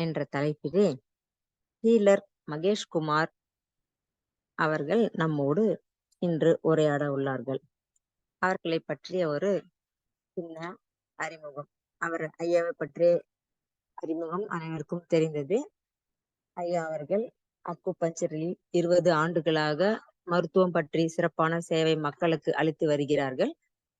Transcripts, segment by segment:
என்ற தலைப்பிலே ஹீலர் மகேஷ்குமார் அவர்கள் நம்மோடு இன்று உரையாட உள்ளார்கள். அவர்களை பற்றிய ஒரு சின்ன அறிமுகம். ஐயாவை பற்றிய அறிமுகம் அனைவருக்கும் தெரிந்தது. ஐயா அவர்கள் அக்குபஞ்சரில் 20 ஆண்டுகளாக மருத்துவம் பற்றி சிறப்பான சேவை மக்களுக்கு அளித்து வருகிறார்கள்.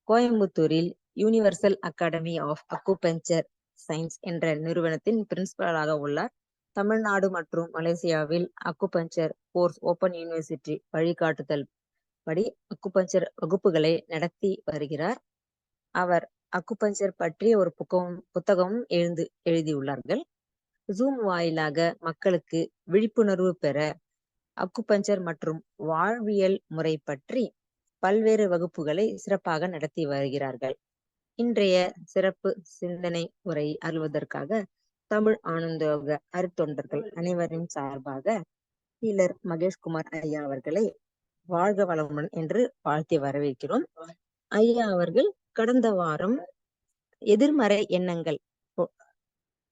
கோயம்புத்தூரில் universal academy of acupuncture science என்ற நிறுவனத்தின் பிரின்சிபலாக உள்ளார். தமிழ்நாடு மற்றும் மலேசியாவில் அக்குபஞ்சர் கோர்ஸ் ஓபன் யூனிவர்சிட்டி வழிகாட்டுதல் படி அக்குபஞ்சர் வகுப்புகளை நடத்தி வருகிறார். அவர் அக்குபஞ்சர் பற்றி ஒரு புத்தகமும் எழுதியுள்ளார்கள். ஜூம் வாயிலாக மக்களுக்கு விழிப்புணர்வு பெற அக்குபஞ்சர் மற்றும் வாழ்வியல் முறை பற்றி பல்வேறு வகுப்புகளை சிறப்பாக நடத்தி வருகிறார்கள். இன்றைய சிறப்பு சிந்தனை உரை அருள்வதற்காக தமிழ் ஆனந்தோக அருத்தொண்டர்கள் அனைவரின் சார்பாக ஹீலர் மகேஷ்குமார் ஐயா அவர்களை வாழ்க வளமுடன் என்று வாழ்த்தி வரவேற்கிறோம். ஐயா அவர்கள் கடந்த வாரம் எதிர்மறை எண்ணங்கள்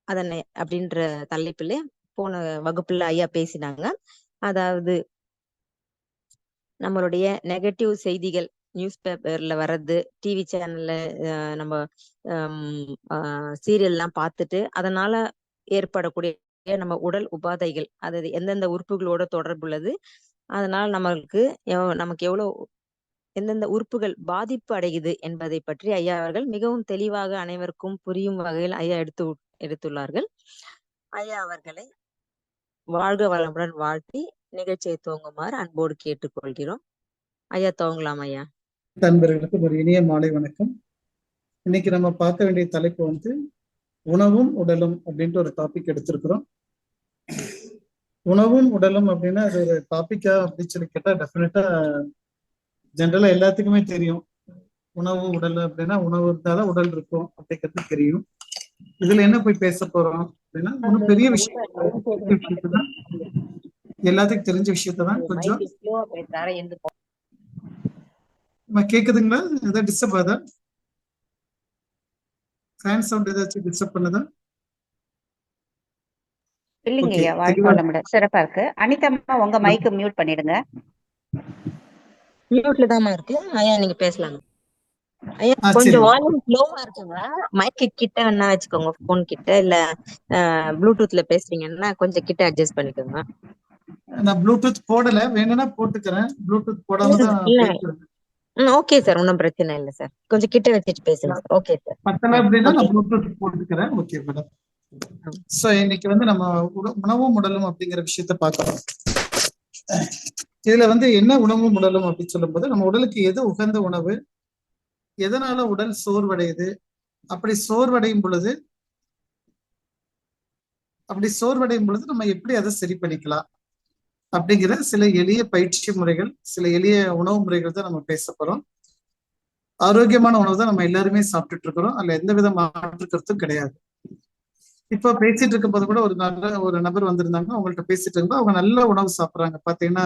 அதனை அப்படின்ற தலைப்பில் போன வகுப்புல ஐயா பேசினாங்க. அதாவது நம்மளுடைய நெகட்டிவ் செய்திகள் நியூஸ் பேப்பர்ல வர்றது, டிவி சேனல்ல நம்ம சீரியல்லாம் பார்த்துட்டு அதனால ஏற்படக்கூடிய நம்ம உடல் உபாதைகள், அதாவது எந்தெந்த உறுப்புகளோட தொடர்புள்ளது, அதனால நமக்கு எவ்வளவு எந்தெந்த உறுப்புகள் பாதிப்பு அடையுது என்பதை பற்றி ஐயா அவர்கள் மிகவும் தெளிவாக அனைவருக்கும் புரியும் வகையில் ஐயா எடுத்துள்ளார்கள். ஐயா அவர்களை வாழ்க வளமுடன் வாழ்த்தி நிகழ்ச்சியை துவங்குமாறு அன்போடு கேட்டுக்கொள்கிறோம். ஐயா துவங்கலாம். ஐயா நண்பர்களுக்கு ஒரு இனிய மாலை வணக்கம். இன்னைக்கு நம்ம பார்க்க வேண்டிய தலைப்பு வந்து உணவும் உடலும் அப்படின்ட்டு ஒரு டாபிக் எடுத்திருக்கிறோம். உணவும் உடலும் அப்படின்னா அது ஒரு டாபிக்கா அப்படின்னு சொல்லி கேட்டா டெஃபினட்டா ஜென்ரலா எல்லாத்துக்குமே தெரியும். உணவு உடல் அப்படின்னா உணவு இருந்தாலும் உடல் இருக்கும் அப்படிங்கிறது தெரியும். இதுல என்ன போய் பேச போறோம் அப்படின்னா ஒன்றும் பெரிய விஷயம், எல்லாத்துக்கும் தெரிஞ்ச விஷயத்தான். கொஞ்சம் கேக்குதுங்களா? ஏதாவது டிஸ்டர்ப் ஆகுதா? ஃபேன் சவுண்ட் ஏதாச்சும் டிஸ்டர்ப் பண்ணுதா? இல்லைங்கய்யா, வாழ்க்கை சிறப்பா இருக்கு. அனிதா உங்க மைக் மியூட் பண்ணிடுங்க. மியூட்ல தான் இருக்கு. ஐயா நீங்க பேசலாம். ஐயா கொஞ்சம் வால்யூம் ஸ்லோவா இருக்குங்க. மைக்கு கிட்ட வேணா வச்சுக்கோங்க, போன் கிட்ட. இல்ல ப்ளூடூத்ல பேசுறீங்கன்னா கொஞ்சம் கிட்ட அட்ஜஸ்ட் பண்ணிக்கோங்க. நான் ப்ளூடூத் போடல, வேணும்னா போட்டுக்கிறேன். ப்ளூடூத் போடாம தான் ஓகே சார், ஒன்றும் பிரச்சனை இல்லை சார். கொஞ்சம் கிட்ட வச்சுட்டு பேசுங்க சார். Okay sir. பத்தல அப்படின்னா நான் ப்ளூடூத் போட்டுக்கிறேன். Okay madam. சோ இன்னைக்கு வந்து நம்ம உணவும் உடலும் அப்படிங்கிற விஷயத்த பார்க்கலாம். இதுல வந்து என்ன உணவும் உடலும் அப்படின்னு சொல்லும்போது நம்ம உடலுக்கு எது உகந்த உணவு, எதனால உடல் சோர்வடையுது, அப்படி சோர்வடையும் பொழுது நம்ம எப்படி அதை சரி பண்ணிக்கலாம் அப்படிங்கிற சில எளிய பயிற்சி முறைகள், சில எளிய உணவு முறைகள் தான் நம்ம பேச போறோம். ஆரோக்கியமான உணவு தான் நம்ம எல்லாருமே சாப்பிட்டுட்டு இருக்கிறோம். அதுல எந்த வித மாற்று கருத்தும் கிடையாது. இப்போ பேசிட்டு இருக்கும் போது கூட ஒரு நபர் வந்திருந்தாங்க. அவங்கள்ட்ட பேசிட்டு இருக்கும்போது அவங்க நல்ல உணவு சாப்பிட்றாங்க. பாத்தீங்கன்னா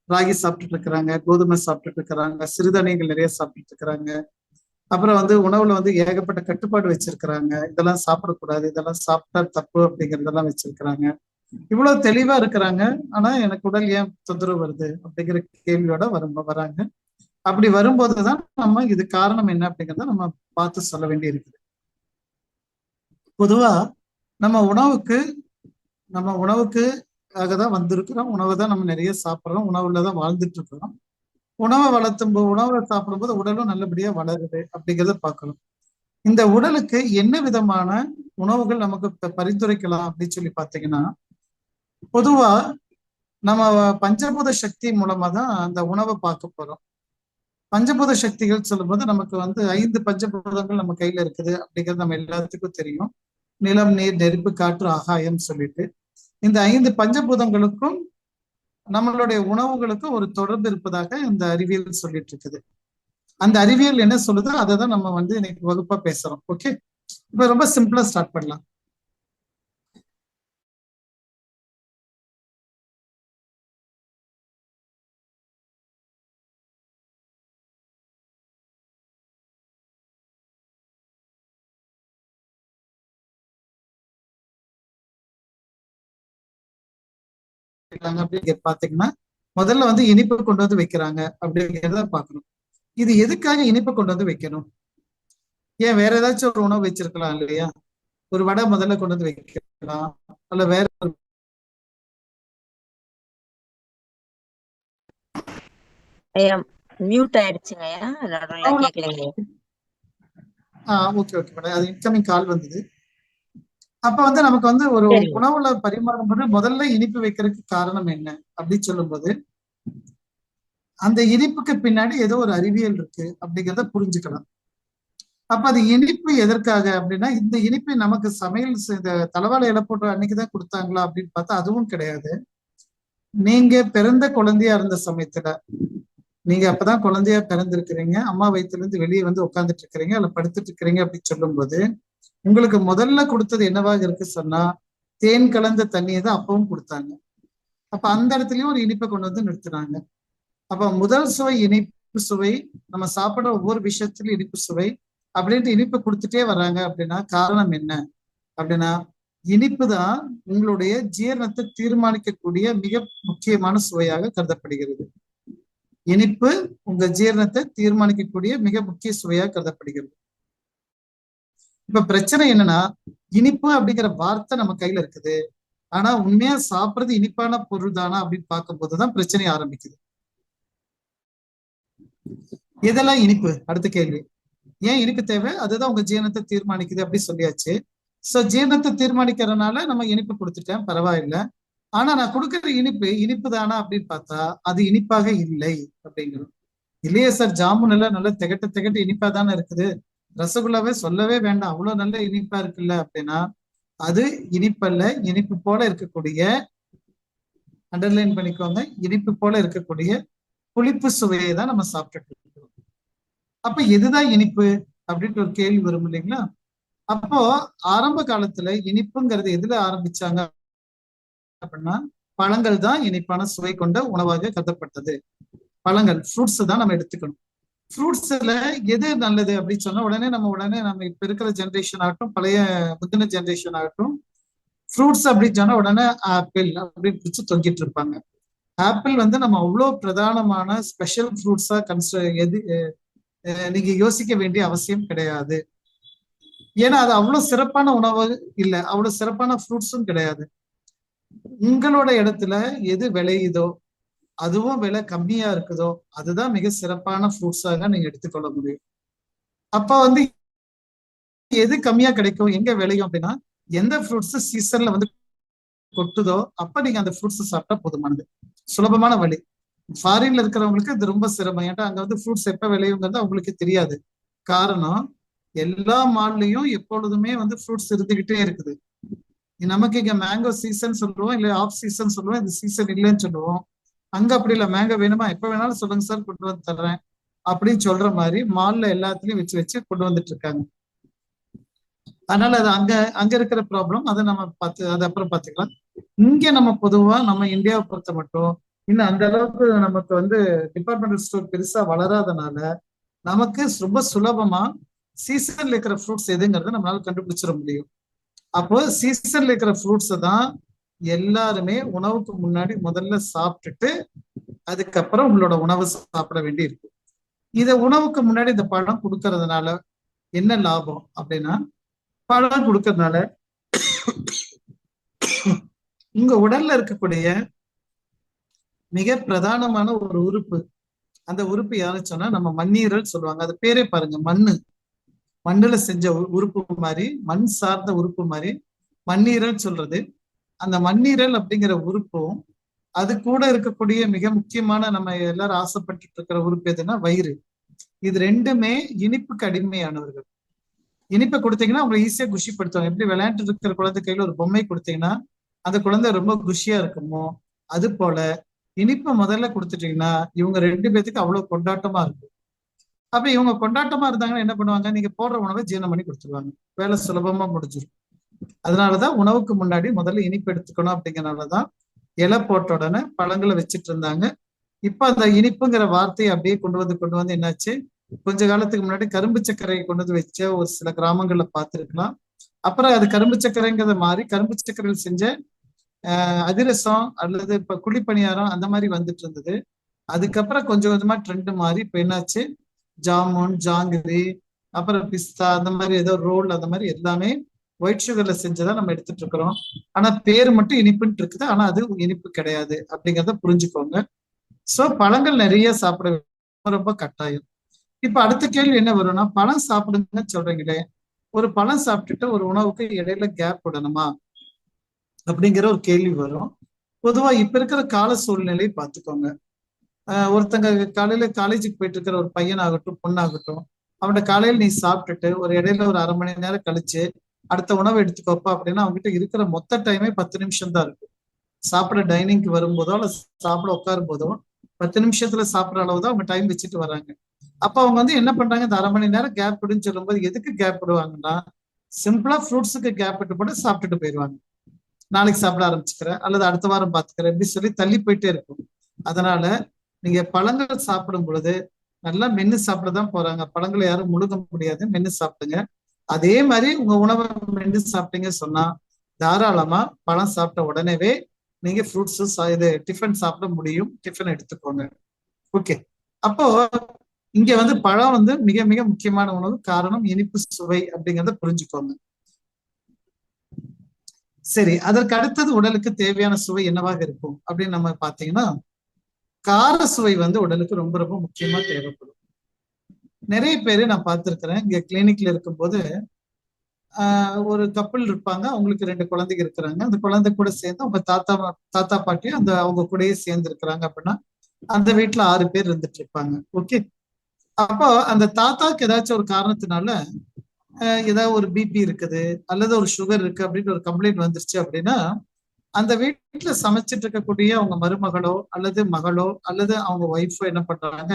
ராகி சாப்பிட்டுட்டு இருக்கிறாங்க, கோதுமை சாப்பிட்டுட்டு இருக்கிறாங்க, சிறுதானியங்கள் நிறைய சாப்பிட்டுட்டு இருக்கிறாங்க. அப்புறம் வந்து உணவுல வந்து ஏகப்பட்ட கட்டுப்பாடு வச்சிருக்கிறாங்க. இதெல்லாம் சாப்பிடக்கூடாது, இதெல்லாம் சாப்பிட்டா தப்பு அப்படிங்கிறதெல்லாம் வச்சிருக்கிறாங்க. இவ்வளவு தெளிவா இருக்கிறாங்க. ஆனா எனக்கு உடல் ஏன் தொந்தரவு வருது அப்படிங்கிற கேள்வியோட வராங்க. அப்படி வரும்போதுதான் நம்ம இது காரணம் என்ன அப்படிங்கிறத நம்ம பார்த்து சொல்ல வேண்டி இருக்குது. பொதுவா நம்ம உணவுக்காக தான் வந்திருக்கிறோம். உணவை தான் நம்ம நிறைய சாப்பிட்றோம், உணவுலதான் வாழ்ந்துட்டு இருக்கிறோம். உணவை சாப்பிடும்போது உடலும் நல்லபடியா வளருது அப்படிங்கிறத பார்க்கணும். இந்த உடலுக்கு என்ன விதமான உணவுகள் நமக்கு பரிந்துரைக்கலாம் அப்படின்னு சொல்லி பார்த்தீங்கன்னா, பொதுவா நம்ம பஞ்சபூத சக்தி மூலமா தான் அந்த உணவை பார்க்க போறோம். பஞ்சபூத சக்திகள் சொல்லும்போது நமக்கு வந்து 5 பஞ்சபூதங்கள் நம்ம கையில இருக்குது அப்படிங்கிறது நம்ம எல்லாத்துக்கும் தெரியும். நிலம், நீர், நெருப்பு, காற்று, ஆகாயம் சொல்லிட்டு இந்த 5 பஞ்சபூதங்களுக்கும் நம்மளுடைய உணவுகளுக்கும் ஒரு தொடர்பு இருப்பதாக இந்த அறிவியல் சொல்லிட்டு இருக்குது. அந்த அறிவியல் என்ன சொல்லுதோ அதை தான் நம்ம வந்து இன்னைக்கு வகுப்பா பேசுறோம். ஓகே, இப்ப ரொம்ப சிம்பிளா ஸ்டார்ட் பண்ணலாம். வைக்கிறாங்க அப்படின்னு பாத்தீங்கன்னா, முதல்ல வந்து இனிப்பு கொண்டு வந்து வைக்கிறாங்க அப்படிங்கிறத பார்க்கணும். இது எதுக்காக இனிப்பு கொண்டு வந்து வைக்கணும்? ஏன் வேற ஏதாச்சும் ஒரு உணவு வச்சிருக்கலாம் இல்லையா? ஒரு வடை முதல்ல கொண்டு வந்து வைக்கலாம், அல்ல வேற ஐயா மியூட் ஆயிடுச்சுங்க ஐயா, நடுவுல கேட்கலைங்க. ஓகே ஓகே மேடம், அது இன்கமிங் கால் வந்தது. அப்ப வந்து நமக்கு வந்து ஒரு சரி. உணவுல பரிமாறும் போது முதல்ல இனிப்பு வைக்கிறதுக்கு காரணம் என்ன அப்படின்னு சொல்லும்போது, அந்த இனிப்புக்கு பின்னாடி ஏதோ ஒரு அறிவியல் இருக்கு அப்படிங்கிறத புரிஞ்சுக்கலாம். அப்ப அது இனிப்பு எதற்காக அப்படின்னா, இந்த இனிப்பு நமக்கு சமையல் செய்த தலவாழை இலை போட்டு அன்னைக்குதான் கொடுத்தாங்களா அப்படின்னு பார்த்தா அதுவும் கிடையாது. நீங்க பிறந்த குழந்தையா இருந்த சமயத்துல, நீங்க அப்பதான் குழந்தையா பிறந்திருக்கிறீங்க, அம்மா வயிற்றுல இருந்து வெளியே வந்து உட்கார்ந்துட்டு இருக்கிறீங்க, அல்ல படுத்துட்டு இருக்கிறீங்க அப்படின்னு சொல்லும் போது, உங்களுக்கு முதல்ல கொடுத்தது என்னவாக இருக்கு சொன்னா, தேன் கலந்த தண்ணியை தான் அப்பவும் கொடுத்தாங்க. அப்ப அந்த இடத்துலயும் ஒரு இனிப்பை கொண்டு வந்து நிறுத்தினாங்க. அப்ப முதல் சுவை இனிப்பு சுவை, நம்ம சாப்பிடுற ஒவ்வொரு விஷயத்திலும் இனிப்பு சுவை அப்படின்ட்டு இனிப்பு கொடுத்துட்டே வர்றாங்க. அப்படின்னா காரணம் என்ன அப்படின்னா, இனிப்பு தான் உங்களுடைய ஜீரணத்தை தீர்மானிக்கக்கூடிய மிக முக்கியமான சுவையாக கருதப்படுகிறது. இனிப்பு உங்க ஜீரணத்தை தீர்மானிக்கக்கூடிய மிக முக்கிய சுவையாக கருதப்படுகிறது. இப்ப பிரச்சனை என்னன்னா, இனிப்பு அப்படிங்கிற வார்த்தை நம்ம கையில இருக்குது, ஆனா உண்மையா சாப்பிடுறது இனிப்பான பொருள் தானா அப்படின்னு பார்க்கும் போதுதான் பிரச்சனை ஆரம்பிக்குது. எதெல்லாம் இனிப்பு? அடுத்த கேள்வி. ஏன் இனிப்பு தேவை? அதுதான் உங்க ஜீரணத்தை தீர்மானிக்குது அப்படி சொல்லியாச்சு. சோ ஜீரணத்தை தீர்மானிக்கிறதுனால நம்ம இனிப்பு கொடுத்துட்டேன், பரவாயில்லை. ஆனா நான் கொடுக்குற இனிப்பு இனிப்பு தானா அப்படின்னு பார்த்தா அது இனிப்பாக இல்லை அப்படிங்கிறோம். இல்லையே சார், ஜாமுன் எல்லாம் நல்லா திகட்ட திகட்ட இனிப்பா தானே இருக்குது, ரசகுல்லாவே சொல்லவே வேண்டாம் அவ்வளவு நல்ல இனிப்பா இருக்குல்ல அப்படின்னா, அது இனிப்பல்ல. இனிப்பு போல இருக்கக்கூடிய, அண்டர்லைன் பண்ணிக்கோங்க, இனிப்பு போல இருக்கக்கூடிய புளிப்பு சுவையை தான் நம்ம சாப்பிட்டுட்டு இருக்கோம். அப்ப எதுதான் இனிப்பு அப்படின்ட்டு ஒரு கேள்வி வரும் இல்லைங்களா? அப்போ ஆரம்ப காலத்துல இனிப்புங்கிறது எதுல ஆரம்பிச்சாங்க அப்படின்னா, பழங்கள் தான் இனிப்பான சுவை கொண்ட உணவாக கருதப்பட்டது. பழங்கள், ஃப்ரூட்ஸ் தான் நம்ம எடுத்துக்கணும். ஃப்ரூட்ஸ்ல எது நல்லது அப்படின்னு சொன்னா உடனே நம்ம இப்ப இருக்கிற ஜென்ரேஷன் ஆகட்டும், பழைய முந்தின ஜென்ரேஷன் ஆகட்டும், ஃப்ரூட்ஸ் அப்படின்னு சொன்னா உடனே ஆப்பிள் அப்படின்னு பிடிச்சு தொங்கிட்டு இருப்பாங்க. ஆப்பிள் வந்து நம்ம அவ்வளவு பிரதானமான ஸ்பெஷல் ஃப்ரூட்ஸா நீங்க யோசிக்க வேண்டிய அவசியம் கிடையாது. ஏன்னா அது அவ்வளவு சிறப்பான உணவு இல்லை, அவ்வளவு சிறப்பான ஃப்ரூட்ஸும் கிடையாது. உங்களோட இடத்துல எது விளையுதோ, அதுவும் விலை கம்மியா இருக்குதோ, அதுதான் மிக சிறப்பான ஃப்ரூட்ஸாக நீங்க எடுத்துக்கொள்ள முடியும். அப்ப வந்து எது கம்மியா கிடைக்கும், எங்க விளையும் அப்படின்னா, எந்த ஃப்ரூட்ஸ் சீசன்ல வந்து கொட்டுதோ அப்ப நீங்க அந்த ஃப்ரூட்ஸ் சாப்பிட்டா போதுமானது. சுலபமான வழி. ஃபாரின்ல இருக்கிறவங்களுக்கு இது ரொம்ப சிரமம். ஏன்னா அங்க வந்து ஃப்ரூட்ஸ் எப்ப விளையுங்கிறது அவங்களுக்கு தெரியாது. காரணம், எல்லா மால்லையும் எப்பொழுதுமே வந்து ஃப்ரூட்ஸ் இருந்துகிட்டே இருக்குது. நமக்கு இங்க மேங்கோ சீசன் சொல்லுவோம், இல்ல ஆஃப் சீசன் சொல்லுவோம், இந்த சீசன் இல்லைன்னு சொல்லுவோம். அங்க அப்படி இல்லை, மேங்கோ வேணுமா எப்ப வேணாலும் சொல்லுங்க சார், கொண்டு வந்து தர்றேன் அப்படின்னு சொல்ற மாதிரி மால்ல எல்லாத்துலயும் வச்சு வச்சு கொண்டு வந்துட்டு இருக்காங்க. அதனால அது அங்க அங்க இருக்கிற ப்ராப்ளம், அதை நம்ம அது அப்புறம் பாத்துக்கலாம். இங்க நம்ம பொதுவா நம்ம இந்தியாவை பொறுத்த மட்டும் இன்னும் அந்த அளவுக்கு நமக்கு வந்து டிபார்ட்மெண்டல் ஸ்டோர் பெருசா வளராதனால நமக்கு ரொம்ப சுலபமா சீசன்ல இருக்கிற ஃப்ரூட்ஸ் எதுங்கிறத நம்மளால கண்டுபிடிச்சிட முடியும். அப்போ சீசன்ல இருக்கிற ஃப்ரூட்ஸை தான் எல்லாருமே உணவுக்கு முன்னாடி முதல்ல சாப்பிட்டுட்டு அதுக்கப்புறம் உங்களோட உணவு சாப்பிட வேண்டி இருக்கு. இத உணவுக்கு முன்னாடி இந்த பழம் கொடுக்கறதுனால என்ன லாபம் அப்படின்னா, பழம் கொடுக்கறதுனால உங்க உடல்ல இருக்கக்கூடிய மிக பிரதானமான ஒரு உறுப்பு, அந்த உறுப்பு யாருன்னு சொன்னா நம்ம மண்ணீரல் சொல்லுவாங்க. அது பேரே பாருங்க, மண்ணுல செஞ்ச உறுப்பு மாதிரி, மண் சார்ந்த உறுப்பு மாதிரி மண்ணீரல் சொல்றது. அந்த மண்ணீரல் அப்படிங்கிற உறுப்பும் அது கூட இருக்கக்கூடிய மிக முக்கியமான நம்ம எல்லாரும் ஆசைப்பட்டு இருக்கிற உறுப்பு எதுன்னா வயிறு. இது ரெண்டுமே இனிப்புக்கு அடிமையானவர்கள். இனிப்பை கொடுத்தீங்கன்னா அவங்களை ஈஸியா குஷிப்படுத்துவாங்க. எப்படி விளையாண்டு இருக்கிற குழந்தை கையில ஒரு பொம்மை கொடுத்தீங்கன்னா அந்த குழந்தை ரொம்ப குஷியா இருக்குமோ, அது போல இனிப்பை முதல்ல கொடுத்துட்டீங்கன்னா இவங்க ரெண்டு பேத்துக்கு அவ்வளவு கொண்டாட்டமா இருக்கும். அப்ப இவங்க கொண்டாட்டமா இருந்தாங்கன்னா என்ன பண்ணுவாங்க, நீங்க போடுற உணவை ஜீரணம் பண்ணி கொடுத்துருவாங்க, வேலை சுலபமா முடிஞ்சிடும். அதனாலதான் உணவுக்கு முன்னாடி முதல்ல இனிப்பு எடுத்துக்கணும். அப்படிங்கறதுனாலதான் இலை போட்ட உடனே பழங்களை வச்சுட்டு இருந்தாங்க. இப்ப அந்த இனிப்புங்கிற வார்த்தையை அப்படியே கொண்டு வந்து என்னாச்சு, கொஞ்ச காலத்துக்கு முன்னாடி கரும்பு சர்க்கரையை கொண்டு வந்து வச்ச ஒரு சில கிராமங்கள்ல பார்த்துருக்கலாம். அப்புறம் அது கரும்பு சர்க்கரைங்கிறத மாறி கரும்பு சர்க்கரையில் செஞ்ச அதிரசம் அல்லது இப்ப குழிப்பணியாரம் அந்த மாதிரி வந்துட்டு இருந்தது. அதுக்கப்புறம் கொஞ்சம் கொஞ்சமா ட்ரெண்ட் மாறி இப்ப என்னாச்சு, ஜாமுன், ஜாங்கிரி, அப்புறம் பிஸ்தா, அந்த மாதிரி ஏதோ ரோல், அந்த மாதிரி எல்லாமே ஒயிட் சுகர்ல செஞ்சதா நம்ம எடுத்துட்டு இருக்கிறோம். ஆனா பேரு மட்டும் இனிப்புன்னு இருக்குது, ஆனா அது இனிப்பு கிடையாது அப்படிங்கிறத புரிஞ்சுக்கோங்க. சோ பழங்கள் நிறைய சாப்பிட ரொம்ப கட்டாயம். இப்ப அடுத்த கேள்வி என்ன வரும்னா, பழம் சாப்பிடுங்கன்னு சொல்றீங்களே, ஒரு பழம் சாப்பிட்டுட்டு ஒரு உணவுக்கு இடையில கேப் விடணுமா அப்படிங்கிற ஒரு கேள்வி வரும். பொதுவா இப்ப இருக்கிற கால சூழ்நிலை பார்த்துக்கோங்க. ஒருத்தங்க காலையில காலேஜுக்கு போயிட்டு இருக்கிற ஒரு பையனாகட்டும் பொண்ணாகட்டும், அவன்கிட்ட காலையில் நீ சாப்பிட்டுட்டு ஒரு இடையில ஒரு 1/2 மணி நேரம் கழிச்சு அடுத்த உணவு எடுத்துக்கோப்பா அப்படின்னா அவங்ககிட்ட இருக்கிற மொத்த டைமே 10 நிமிஷம் தான் இருக்கு. சாப்பிட டைனிங்க்கு வரும்போதோ அல்ல சாப்பிட உட்காரும் போதோ 10 நிமிஷத்துல சாப்பிட்ற அளவு தான் அவங்க டைம் வச்சுட்டு வராங்க. அப்ப அவங்க வந்து என்ன பண்றாங்க, இந்த 1/2 மணி நேரம் கேப் விடுன்னு சொல்லும்போது எதுக்கு கேப் விடுவாங்கன்னா, சிம்பிளா ஃப்ரூட்ஸுக்கு கேப் விட்டு போட்டு சாப்பிட்டுட்டு போயிடுவாங்க. நாளைக்கு சாப்பிட ஆரம்பிச்சுக்கிறேன் அல்லது அடுத்த வாரம் பாத்துக்கிறேன் இப்படி சொல்லி தள்ளி போயிட்டே இருக்கும். அதனால நீங்க பழங்கள் சாப்பிடும் பொழுது நல்லா மென்னு சாப்பிடதான் போறாங்க. பழங்களை யாரும் முழுக முடியாது, மென்னு சாப்பிடுங்க. அதே மாதிரி உங்க உணவை மென்னு சாப்பிட்டீங்க சொன்னா தாராளமா பழம் சாப்பிட்ட உடனேவே நீங்க ஃப்ரூட்ஸ் இது டிஃபன் சாப்பிட முடியும். டிஃபன் எடுத்துக்கோங்க. ஓகே. அப்போ இங்க வந்து பழம் வந்து மிக மிக முக்கியமான உணவு. காரணம் இனிப்பு சுவை அப்படிங்கிறத புரிஞ்சுக்கோங்க. சரி, அதற்கு அடுத்தது உடலுக்கு தேவையான சுவை என்னவாக இருக்கும் அப்படின்னு நம்ம பாத்தீங்கன்னா, கார சுவை வந்து உடலுக்கு ரொம்ப ரொம்ப முக்கியமா தேவைப்படும். நிறைய பேரு நான் பார்த்திருக்கிறேன், இங்க கிளினிக்ல இருக்கும்போது ஒரு கப்பல் இருப்பாங்க, அவங்களுக்கு 2 குழந்தைங்க இருக்கிறாங்க. அந்த குழந்தை கூட சேர்ந்து அவங்க தாத்தா பாட்டி அந்த அவங்க கூடயே சேர்ந்து இருக்கிறாங்க அப்படின்னா அந்த வீட்டுல 6 பேர் இருந்துட்டு இருப்பாங்க. ஓகே. அப்போ அந்த தாத்தாக்கு ஏதாச்சும் ஒரு காரணத்தினால ஏதாவது ஒரு பிபி இருக்குது அல்லது ஒரு சுகர் இருக்கு அப்படின்னு ஒரு கம்ப்ளைண்ட் வந்துருச்சு அப்படின்னா, அந்த வீட்டுல சமைச்சிட்டு இருக்கக்கூடிய அவங்க மருமகளோ அல்லது மகளோ அல்லது அவங்க ஒய்ஃபோ என்ன பண்றாங்க,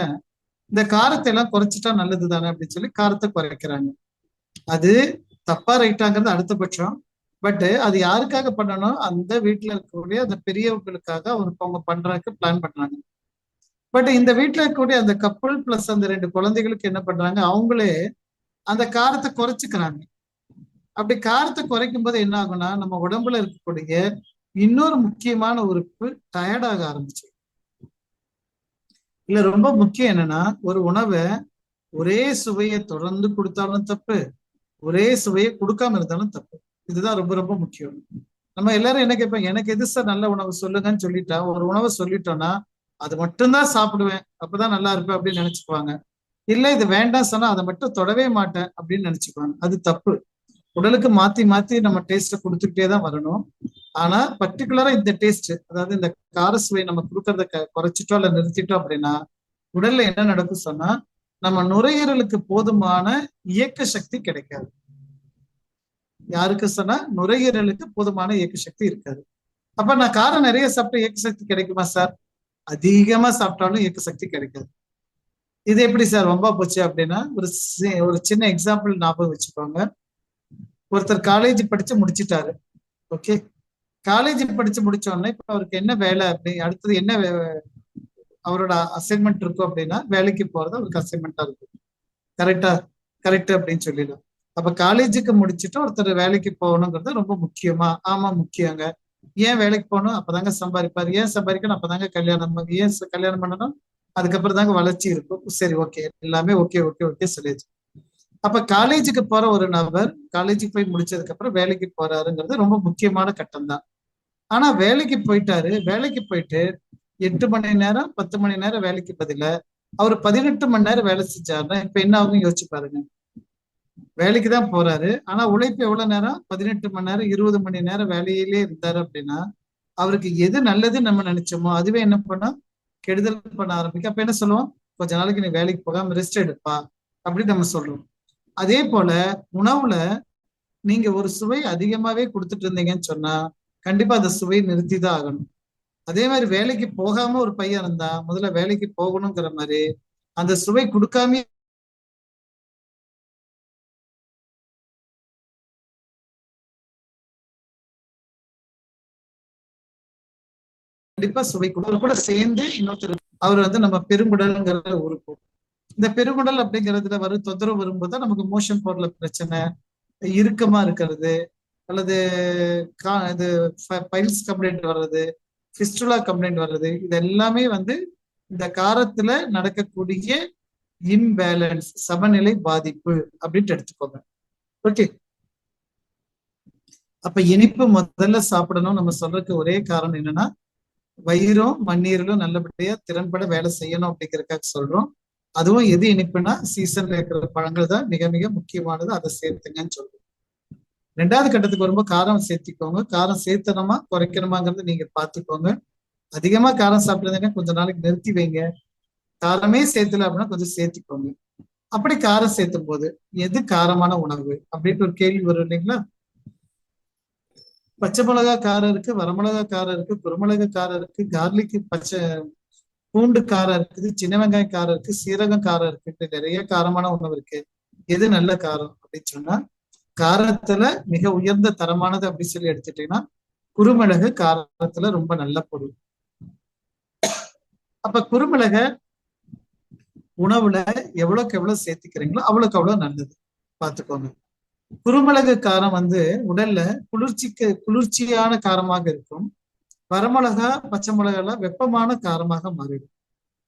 இந்த காரத்தை எல்லாம் குறைச்சிட்டா நல்லது தானே அப்படின்னு சொல்லி காரத்தை குறைக்கிறாங்க. அது தப்பா ரைட்டாங்கிறது அடுத்த பட்சம். பட் அது யாருக்காக பண்ணணும், அந்த வீட்டுல இருக்கக்கூடிய அந்த பெரியவர்களுக்காக அவங்க பண்றதுக்கு பிளான் பண்றாங்க. பட் இந்த வீட்டுல இருக்கக்கூடிய அந்த கப்பல் பிளஸ் அந்த 2 குழந்தைகளுக்கு என்ன பண்றாங்க, அவங்களே அந்த காரத்தை குறைச்சிக்கிறாங்க. அப்படி காரத்தை குறைக்கும் போது என்ன ஆகும்னா, நம்ம உடம்புல இருக்கக்கூடிய இன்னொரு முக்கியமான உறுப்பு டயர்டாக ஆரம்பிச்சு. இல்ல ரொம்ப முக்கியம் என்னன்னா, ஒரு உணவை ஒரே சுவையை தொடர்ந்து கொடுத்தாலும் தப்பு, ஒரே சுவையை கொடுக்காம இருந்தாலும் தப்பு. இதுதான் ரொம்ப ரொம்ப முக்கியம். நம்ம எல்லாரும் என்ன கேட்போம், எனக்கு எது சார் நல்ல உணவு சொல்லுங்கன்னு சொல்லிட்டா, ஒரு உணவை சொல்லிட்டோம்னா அது மட்டும்தான் சாப்பிடுவேன், அப்பதான் நல்லா இருப்பேன் அப்படின்னு நினைச்சுக்குவாங்க. இல்ல இது வேண்டாம் சொன்னா அதை மட்டும் தொடவே மாட்டேன் அப்படின்னு நினைச்சுக்குவாங்க. அது தப்பு. உடலுக்கு மாத்தி மாத்தி நம்ம டேஸ்ட்டை கொடுத்துக்கிட்டே தான் வரணும். ஆனா பர்டிகுலரா இந்த டேஸ்ட், அதாவது இந்த கார சுவை நம்ம கொடுக்கறத குறைச்சிட்டோம் இல்ல நிறுத்திட்டோம் அப்படின்னா உடல்ல என்ன நடக்கும் சொன்னா, நம்ம நுரையீரலுக்கு போதுமான இயக்க சக்தி கிடைக்காது. யாருக்கு சொன்னா, நுரையீரலுக்கு போதுமான இயக்க சக்தி இருக்காது. அப்ப நான் காரம் நிறைய சாப்பிட்ட இயக்க சக்தி கிடைக்குமா சார்? அதிகமா சாப்பிட்டாலும் இயக்க சக்தி கிடைக்காது. இது எப்படி சார் வம்பா போச்சு அப்படின்னா, ஒரு சின்ன எக்ஸாம்பிள் ஞாபகம் வச்சுக்கோங்க. ஒருத்தர் காலேஜ் படிச்சு முடிச்சிட்டாரு. ஓகே. காலேஜ் படிச்சு முடிச்ச உடனே இப்ப அவருக்கு என்ன வேலை அப்படி அடுத்தது என்ன அவரோட அசைன்மெண்ட் இருக்கும் அப்படின்னா, வேலைக்கு போறது அவருக்கு அசைன்மெண்டா இருக்கும். கரெக்ட் அப்படின்னு சொல்லிடும். அப்ப காலேஜுக்கு முடிச்சுட்டு ஒருத்தர் வேலைக்கு போகணுங்கிறது ரொம்ப முக்கியமா? ஆமா முக்கியங்க. ஏன் வேலைக்கு போகணும்? அப்பதாங்க சம்பாதிப்பாரு. ஏன் சம்பாதிக்கணும்? அப்பதாங்க கல்யாணம். ஏன் கல்யாணம் பண்ணணும்? அதுக்கப்புறம் தாங்க வளர்ச்சி இருக்கும். சரி, ஓகே, எல்லாமே ஓகே ஓகே ஓகே சொல்லிடுச்சு. அப்ப காலேஜுக்கு போற ஒரு நபர் காலேஜுக்கு போய் முடிச்சதுக்கு அப்புறம் வேலைக்கு போறாருங்கிறது ரொம்ப முக்கியமான கட்டம் தான். ஆனா வேலைக்கு போயிட்டாரு. வேலைக்கு போயிட்டு 8 மணி நேரம் 10 மணி நேரம் வேலைக்கு பதில அவர் 18 மணி நேரம் வேலை செஞ்சாருன்னா இப்ப என்ன ஆகும் யோசிச்சு பாருங்க. வேலைக்கு தான் போறாரு, ஆனா உழைப்பு எவ்வளவு நேரம்? 18 மணி நேரம் 20 மணி நேரம் வேலையிலே இருந்தாரு அப்படின்னா அவருக்கு எது நல்லதுன்னு நம்ம நினைச்சோமோ அதுவே என்ன பண்ணா கெடுதல் பண்ண ஆரம்பிக்கும். அப்ப என்ன சொல்லுவோம், கொஞ்ச நாளைக்கு நீ வேலைக்கு போகாம ரெஸ்ட் எடுப்பா அப்படின்னு நம்ம சொல்றோம். அதே போல உணவுல நீங்க ஒரு சுவை அதிகமாவே கொடுத்துட்டு இருந்தீங்கன்னு சொன்னா கண்டிப்பா அந்த சுவையை நிறுத்தி தான் ஆகணும். அதே மாதிரி வேலைக்கு போகாம ஒரு பையன் இருந்தா முதல்ல வேலைக்கு போகணுங்கிற மாதிரி அந்த சுவை கொடுக்காம கண்டிப்பா சுவை கூட சேர்ந்து இன்னொருத்தர் அவர் வந்து நம்ம பெருங்குடல்ங்கிற உறுப்பு. இந்த பெருங்குடல் அப்படிங்கிறதுல வரும் தொந்தரவு வரும்போது நமக்கு மோஷன் போறல பிரச்சனை, இறுக்கமா இருக்கிறது, அல்லது இது பைல்ஸ் கம்ப்ளைண்ட் வர்றது, ஃபிஸ்டுலா கம்ப்ளைண்ட் வர்றது, இது எல்லாமே வந்து இந்த காரத்துல நடக்கக்கூடிய இம்பேலன்ஸ், சமநிலை பாதிப்பு அப்படின்ட்டு எடுத்துக்கோங்க. ஓகே. அப்ப இனிப்பு முதல்ல சாப்பிடணும் நம்ம சொல்றதுக்கு ஒரே காரணம் என்னன்னா, வயிறும் மண்ணீரலும் நல்லபடியா திறன்பட வேலை செய்யணும் அப்படிங்கிறதுக்காக சொல்றோம். அதுவும் எது இனிப்புனா சீசன்ல இருக்கிற பழங்கள் தான் மிக மிக முக்கியமானது, அதை சேர்த்துங்கன்னு சொல்றோம். 2வது கட்டத்துக்கு வரும்போது காரம் சேர்த்திக்கோங்க. காரம் சேர்த்தணுமா குறைக்கணுமாங்கிறது நீங்க பார்த்துக்கோங்க. அதிகமா காரம் சாப்பிடுறதுன்னா கொஞ்ச நாளைக்கு நிறுத்தி வைங்க. காரமே சேர்த்துல அப்படின்னா கொஞ்சம் சேர்த்திக்கோங்க. அப்படி காரம் சேர்த்தும் போது எது காரமான உணவு அப்படின்ட்டு ஒரு கேள்வி வரும் இல்லைங்களா? பச்சை மிளகா காரம் இருக்கு, வரமிளகா காரம் இருக்கு, குருமிளகா காரம் இருக்கு, கார்லிக் பூண்டு காரம் இருக்குது, சின்ன வெங்காயம் காரம் இருக்கு, சீரகம் காரம் இருக்கு, நிறைய காரமான உணவு இருக்கு. எது நல்ல காரம் அப்படின்னு சொன்னா, காரத்துல மிக உயர்ந்த தரமானது அப்படின்னு சொல்லி எடுத்துட்டீங்கன்னா குருமிளகு காரத்துல ரொம்ப நல்ல பொருள். அப்ப குருமிளக உணவுல எவ்வளவுக்கு எவ்வளவு சேர்த்துக்கிறீங்களோ அவ்வளவுக்கு அவ்வளவு நல்லது, பார்த்துக்கோங்க. குருமிளகு காரம் வந்து உடல்ல குளிர்ச்சியான காரமாக இருக்கும். வரமிளகா பச்சை மிளகாலாம் வெப்பமான காரமாக மாறிடும்.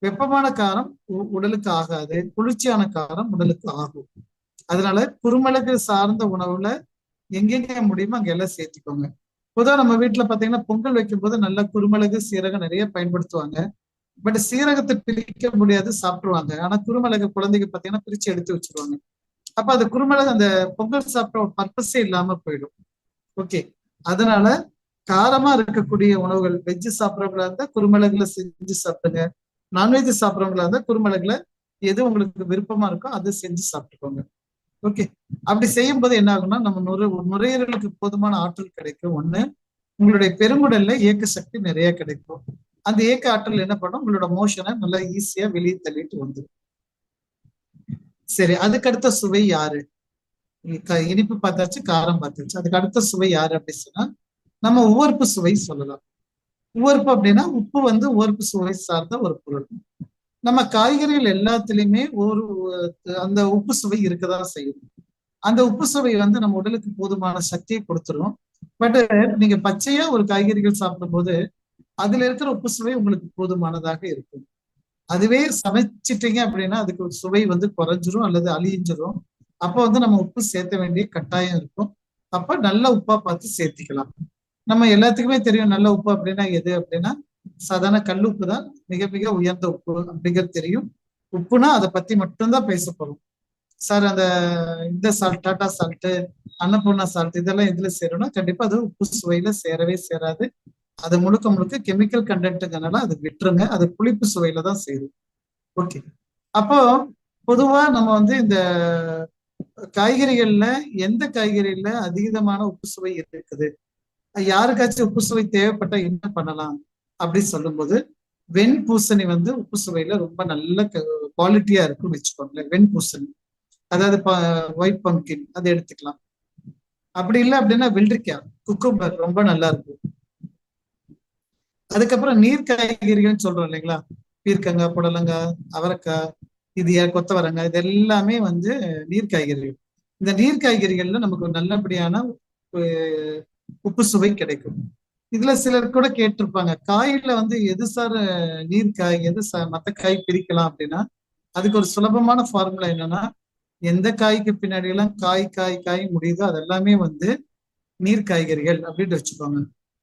வெப்பமான காரம் உடலுக்கு ஆகாது, குளிர்ச்சியான காரம் உடலுக்கு ஆகும். அதனால குருமிளகு சார்ந்த உணவுல எங்கெங்க முடியுமோ அங்க எல்லாம் சேர்த்துக்கோங்க. பொதுவாக நம்ம வீட்டுல பாத்தீங்கன்னா பொங்கல் வைக்கும் போது நல்லா குருமிளகு சீரகம் நிறைய பயன்படுத்துவாங்க. பட் சீரகத்தை பிரிக்க முடியாது, சாப்பிடுவாங்க. ஆனா குருமிளகு குழந்தைங்க பாத்தீங்கன்னா பிரிச்சு எடுத்து வச்சிருவாங்க. அப்ப அது குருமிளகு அந்த பொங்கல் சாப்பிட்ற ஒரு பர்பஸே இல்லாம போயிடும். ஓகே. அதனால காரமா இருக்கக்கூடிய உணவுகள் வெஜ்ஜு சாப்பிட்றவங்களா இருந்தா குருமிளகுல செஞ்சு சாப்பிடுங்க. நான்வெஜ் சாப்பிட்றவங்களா இருந்தா குருமிளகுல எது உங்களுக்கு விருப்பமா இருக்கோ அதை செஞ்சு சாப்பிட்டுக்கோங்க. ஓகே. அப்படி செய்யும் போது என்ன ஆகும்னா நம்ம நுரையீரலுக்கு போதுமான ஆற்றல் கிடைக்கும். ஒண்ணு, உங்களுடைய பெருங்குடல்ல இயக்க சக்தி நிறைய கிடைக்கும். அந்த இயக்க ஆற்றல் என்ன பண்ணும், உங்களோட மோஷனை நல்லா ஈஸியா வெளியே தள்ளிட்டு வந்துடும். சரி, அதுக்கு அடுத்த சுவை யாரு? இனிப்பு பார்த்தாச்சு, காரம் பார்த்தாச்சு. அதுக்கு அடுத்த சுவை யாரு அப்படின்னு சொன்னா நம்ம உவர்ப்பு சுவை சொல்லலாம். உவர்ப்பு அப்படின்னா உப்பு வந்து உவர்ப்பு சுவை சார்ந்த ஒரு பொருள். நம்ம காய்கறிகள் எல்லாத்துலயுமே அந்த உப்பு சுவை இருக்கதான் செய்யும். அந்த உப்பு சுவை வந்து நம்ம உடலுக்கு போதுமான சக்தியை கொடுத்துரும். பட் நீங்க பச்சையா ஒரு காய்கறிகள் சாப்பிடும் போது அதுல இருக்கிற உப்பு சுவை உங்களுக்கு போதுமானதாக இருக்கும். அதுவே சமைச்சிட்டீங்க அப்படின்னா அதுக்கு ஒரு சுவை வந்து குறைஞ்சிரும் அல்லது அழிஞ்சிரும். அப்போ வந்து நம்ம உப்பு சேர்த்த வேண்டிய கட்டாயம் இருக்கும். அப்ப நல்ல உப்பா பார்த்து சேர்த்திக்கலாம். நம்ம எல்லாத்துக்குமே தெரியும் நல்ல உப்பு அப்படின்னா எது அப்படின்னா சாதாரண கல் உப்பு தான் மிக மிக உயர்ந்த உப்பு அப்படிங்கிறது தெரியும். உப்புனா அதை பத்தி மட்டும்தான் பேசப்படும். சார் அந்த இந்த salt, Tata salt, Annapurna salt இதெல்லாம் எதுல சேரும்னா கண்டிப்பா அது உப்பு சுவையில சேரவே சேராது. அது முழுக்க முழுக்க கெமிக்கல் கண்டென்ட்டுங்கனால அது விட்டுருங்க. அது புளிப்பு சுவையில தான் சேரும். ஓகே. அப்போ பொதுவா நம்ம வந்து இந்த காய்கறிகள்ல எந்த காய்கறியில அதீதமான உப்பு சுவை இருக்குது, யாருக்காச்சும் உப்பு சுவை தேவைப்பட்டா என்ன பண்ணலாம் அப்படின்னு சொல்லும்போது வெண்பூசணி வந்து உப்பு சுவையில ரொம்ப நல்ல குவாலிட்டியா இருக்குன்னு வச்சுக்கோங்களேன். வெண்பூசணி, அதாவது ஒயிட் பம்கின், அதை எடுத்துக்கலாம். அப்படி இல்லை அப்படின்னா வெள்ளரிக்காய், குக்கும்பர் ரொம்ப நல்லா இருக்கும். அதுக்கப்புறம் நீர் காய்கறிகள்னு சொல்றோம் இல்லைங்களா, பீர்க்கங்காய், புடலங்காய், அவரைக்காய், இது கொத்தவரங்காய், இது எல்லாமே வந்து நீர் காய்கறிகள். இந்த நீர் காய்கறிகள்ல நமக்கு நல்லபடியான உப்பு சுவை கிடைக்கும். இதுல சிலர் கூட கேட்டிருப்பாங்க, காயில வந்து எது சார் நீர்க்காய், எது மற்ற காய் பிரிக்கலாம் அப்படின்னா அதுக்கு ஒரு சுலபமான ஃபார்முலா என்னன்னா, எந்த காய்க்கு பின்னாடி எல்லாம் காய் காய் காய் முடியுதோ அதெல்லாமே வந்து நீர் காய்கறிகள் அப்படின்னு வச்சுக்கோங்க.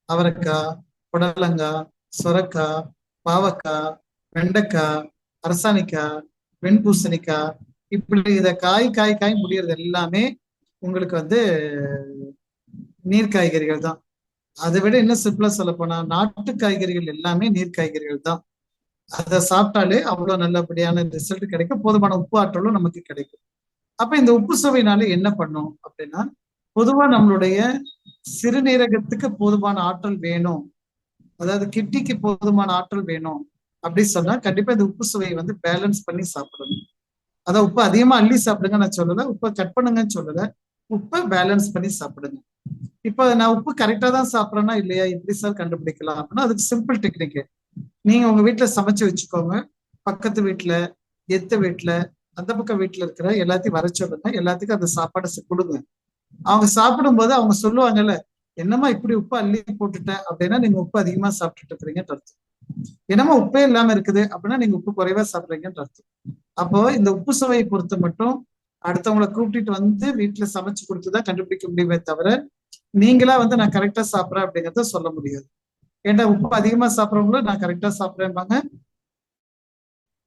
அவரைக்காய், புடலங்காய், சொரக்காய், பாவக்காய், வெண்டைக்காய், அரசாணிக்காய், வெண்பூசணிக்காய், இப்படி இத காய் காய் காய் முடியறது எல்லாமே உங்களுக்கு வந்து நீர் காய்கறிகள் தான். அதை விட இன்னும் சிம்பிளா சொல்ல போனா நாட்டு காய்கறிகள் எல்லாமே நீர் காய்கறிகள் தான். அதை சாப்பிட்டாலே அவ்வளவு நல்லபடியான ரிசல்ட் கிடைக்கும், போதுமான உப்பு ஆற்றலும் நமக்கு கிடைக்கும். அப்ப இந்த உப்பு சுவையினால என்ன பண்ணும் அப்படின்னா, பொதுவா நம்மளுடைய சிறுநீரகத்துக்கு போதுமான ஆற்றல் வேணும், அதாவது கிட்னிக்கு போதுமான ஆற்றல் வேணும் அப்படின்னு சொன்னா கண்டிப்பா இந்த உப்பு சுவையை வந்து பேலன்ஸ் பண்ணி சாப்பிடணும். அதான் உப்பு அதிகமா அள்ளி சாப்பிடுங்க நான் சொல்லல, உப்பை கட் பண்ணுங்கன்னு சொல்லல, உப்பை பேலன்ஸ் பண்ணி சாப்பிடுங்க. இப்ப நான் உப்பு கரெக்டா தான் சாப்பிட்றேன்னா இல்லையா எப்படி சார் கண்டுபிடிக்கலாம் அப்படின்னா அதுக்கு சிம்பிள் டெக்னிக். நீங்க உங்க வீட்டுல சமைச்சு வச்சுக்கோங்க, பக்கத்து வீட்டுல, எத்த வீட்டுல, அந்த பக்கம் வீட்டுல இருக்கிற எல்லாத்தையும் வர சொல்லுங்க, எல்லாத்துக்கும் அந்த சாப்பாடை கொடுங்க. அவங்க சாப்பிடும்போது அவங்க சொல்லுவாங்கல்ல, என்னம்மா இப்படி உப்பு அள்ளி போட்டுட்டேன் அப்படின்னா நீங்க உப்பு அதிகமா சாப்பிட்டுட்டு இருக்கிறீங்கன்னு அர்த்தம். என்னமோ உப்பே இல்லாம இருக்குது அப்படின்னா நீங்க உப்பு குறைவா சாப்பிடுறீங்கன்னு அர்த்தம். அப்போ இந்த உப்பு சுவையை பொறுத்து மட்டும் அடுத்தவங்களை கூப்பிட்டுட்டு வந்து வீட்டுல சமைச்சு கொடுத்துதான் கண்டுபிடிக்க முடியுமே தவிர, நீங்களா வந்து நான் கரெக்டா சாப்பிட்றேன் அப்படிங்கிறத சொல்ல முடியாது. ஏன்னா உப்பு அதிகமா சாப்பிட்றவங்களும் நான் கரெக்டா சாப்பிட்றேன்பாங்க,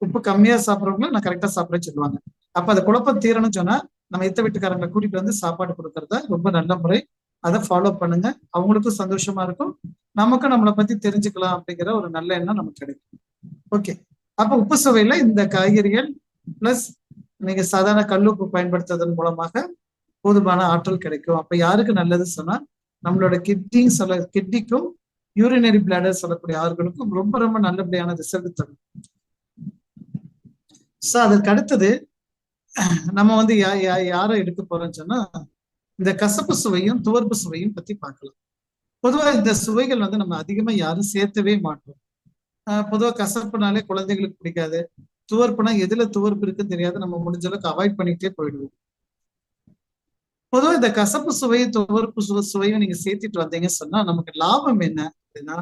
உப்பு கம்மியா சாப்பிட்றவங்களும் நான் கரெக்டா சாப்பிட்றேன்னு சொல்லுவாங்க. அப்ப அந்த குழப்பம் தீரணும்னு சொன்னா நம்ம எத்த வீட்டுக்காரங்களை கூட்டிட்டு வந்து சாப்பாடு கொடுக்கறத ரொம்ப நல்ல முறை. அதை ஃபாலோ பண்ணுங்க. அவங்களுக்கும் சந்தோஷமா இருக்கும், நமக்கும் நம்மளை பத்தி தெரிஞ்சுக்கலாம் அப்படிங்கிற ஒரு நல்ல எண்ணம் நமக்கு கிடைக்கும். ஓகே, அப்ப உப்பு சுவையில இந்த காய்கறிகள் பிளஸ் நீங்க சாதாரண கல்லுப்பு பயன்படுத்துவதன் மூலமாக போதுமான ஆற்றல் கிடைக்கும். அப்ப யாருக்கு நல்லது சொன்னா நம்மளோட கிட்னிக்கும் யூரினரி பிளாடர் சொல்லக்கூடிய ஆறுகளுக்கும் ரொம்ப ரொம்ப நல்லபடியான ரிசல்ட் தரும். ஸோ அதற்கு அடுத்தது நம்ம வந்து யாரை எடுக்க போறோம்னு சொன்னா இந்த கசப்பு சுவையும் துவர்ப்பு சுவையும் பத்தி பார்க்கலாம். பொதுவா இந்த சுவைகள் வந்து நம்ம அதிகமா யாரும் சேர்த்தவே மாட்டோம். பொதுவா கசப்புனாலே குழந்தைகளுக்கு பிடிக்காது, துவர்ப்புனா எதுல துவர்ப்பு இருக்குன்னு தெரியாது, நம்ம முடிஞ்ச அளவுக்கு அவாய்ட் பண்ணிட்டே போயிடுவோம். பொதுவா இந்த கசப்பு சுவையும் துவர்ப்பு சுவையும் நீங்க சேர்த்துட்டு வந்தீங்கன்னு சொன்னா நமக்கு லாபம் என்ன அப்படின்னா,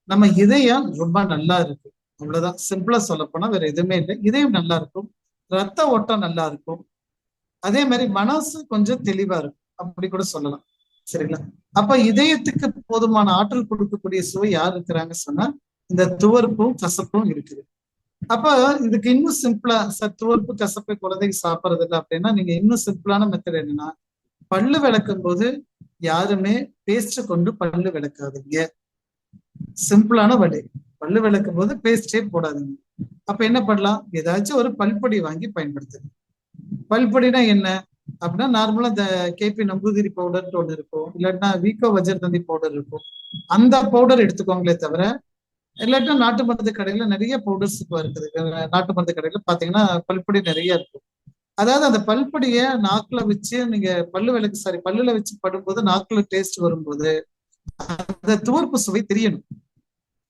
நம்ம இதயம் ரொம்ப நல்லா இருக்கு, அவ்வளவுதான். சிம்பிளா சொல்ல போனா வேற எதுவுமே இல்லை. இதயம் நல்லா இருக்கும், ரத்த ஓட்டம் நல்லா இருக்கும், அதே மாதிரி மனசு கொஞ்சம் தெளிவா இருக்கும், அப்படி கூட சொல்லலாம். சரிங்களா? அப்ப இதயத்துக்கு போதுமான ஆற்றல் கொடுக்கக்கூடிய சுவை யார் இருக்கிறாங்க சொன்னா இந்த துவர்ப்பும் கசப்பும் இருக்குது. அப்ப இதுக்கு இன்னும் சிம்பிளா, துவர்ப்பு கசப்பை குழந்தைக்கு சாப்பிட்றது இல்லை அப்படின்னா நீங்க இன்னும் சிம்பிளான மெத்தட் என்னன்னா, பல்லு விளக்கும் போது யாருமே பேஸ்ட் கொண்டு பல்லு விளக்காதீங்க. சிம்பிளான வழி, பல்லு விளக்கும் போது பேஸ்டே போடாதீங்க. அப்ப என்ன பண்ணலாம், ஏதாச்சும் ஒரு பல்பொடி வாங்கி பயன்படுத்துங்க. பல்பொடினா என்ன அப்படின்னா, நார்மலா இந்த கேபி நம்பூதிரி பவுடர் ஒன்று இருக்கும், இல்லாட்டினா வீக்கோ வஜ்ரதந்தி பவுடர் இருக்கும், அந்த பவுடர் எடுத்துக்கோங்களே தவிர, இல்லாட்டினா நாட்டு மருந்து கடையில நிறைய பவுடர்ஸ் இப்போ இருக்குது. நாட்டு மருந்து கடையில பாத்தீங்கன்னா பல்பொடி நிறைய இருக்கும். அதாவது அந்த பல்பொடிய நாக்குல வச்சு நீங்க பல்லுல வச்சு படும்போது நாக்குல டேஸ்ட் வரும்போது அந்த துவர்ப்பு சுவை தெரியணும்.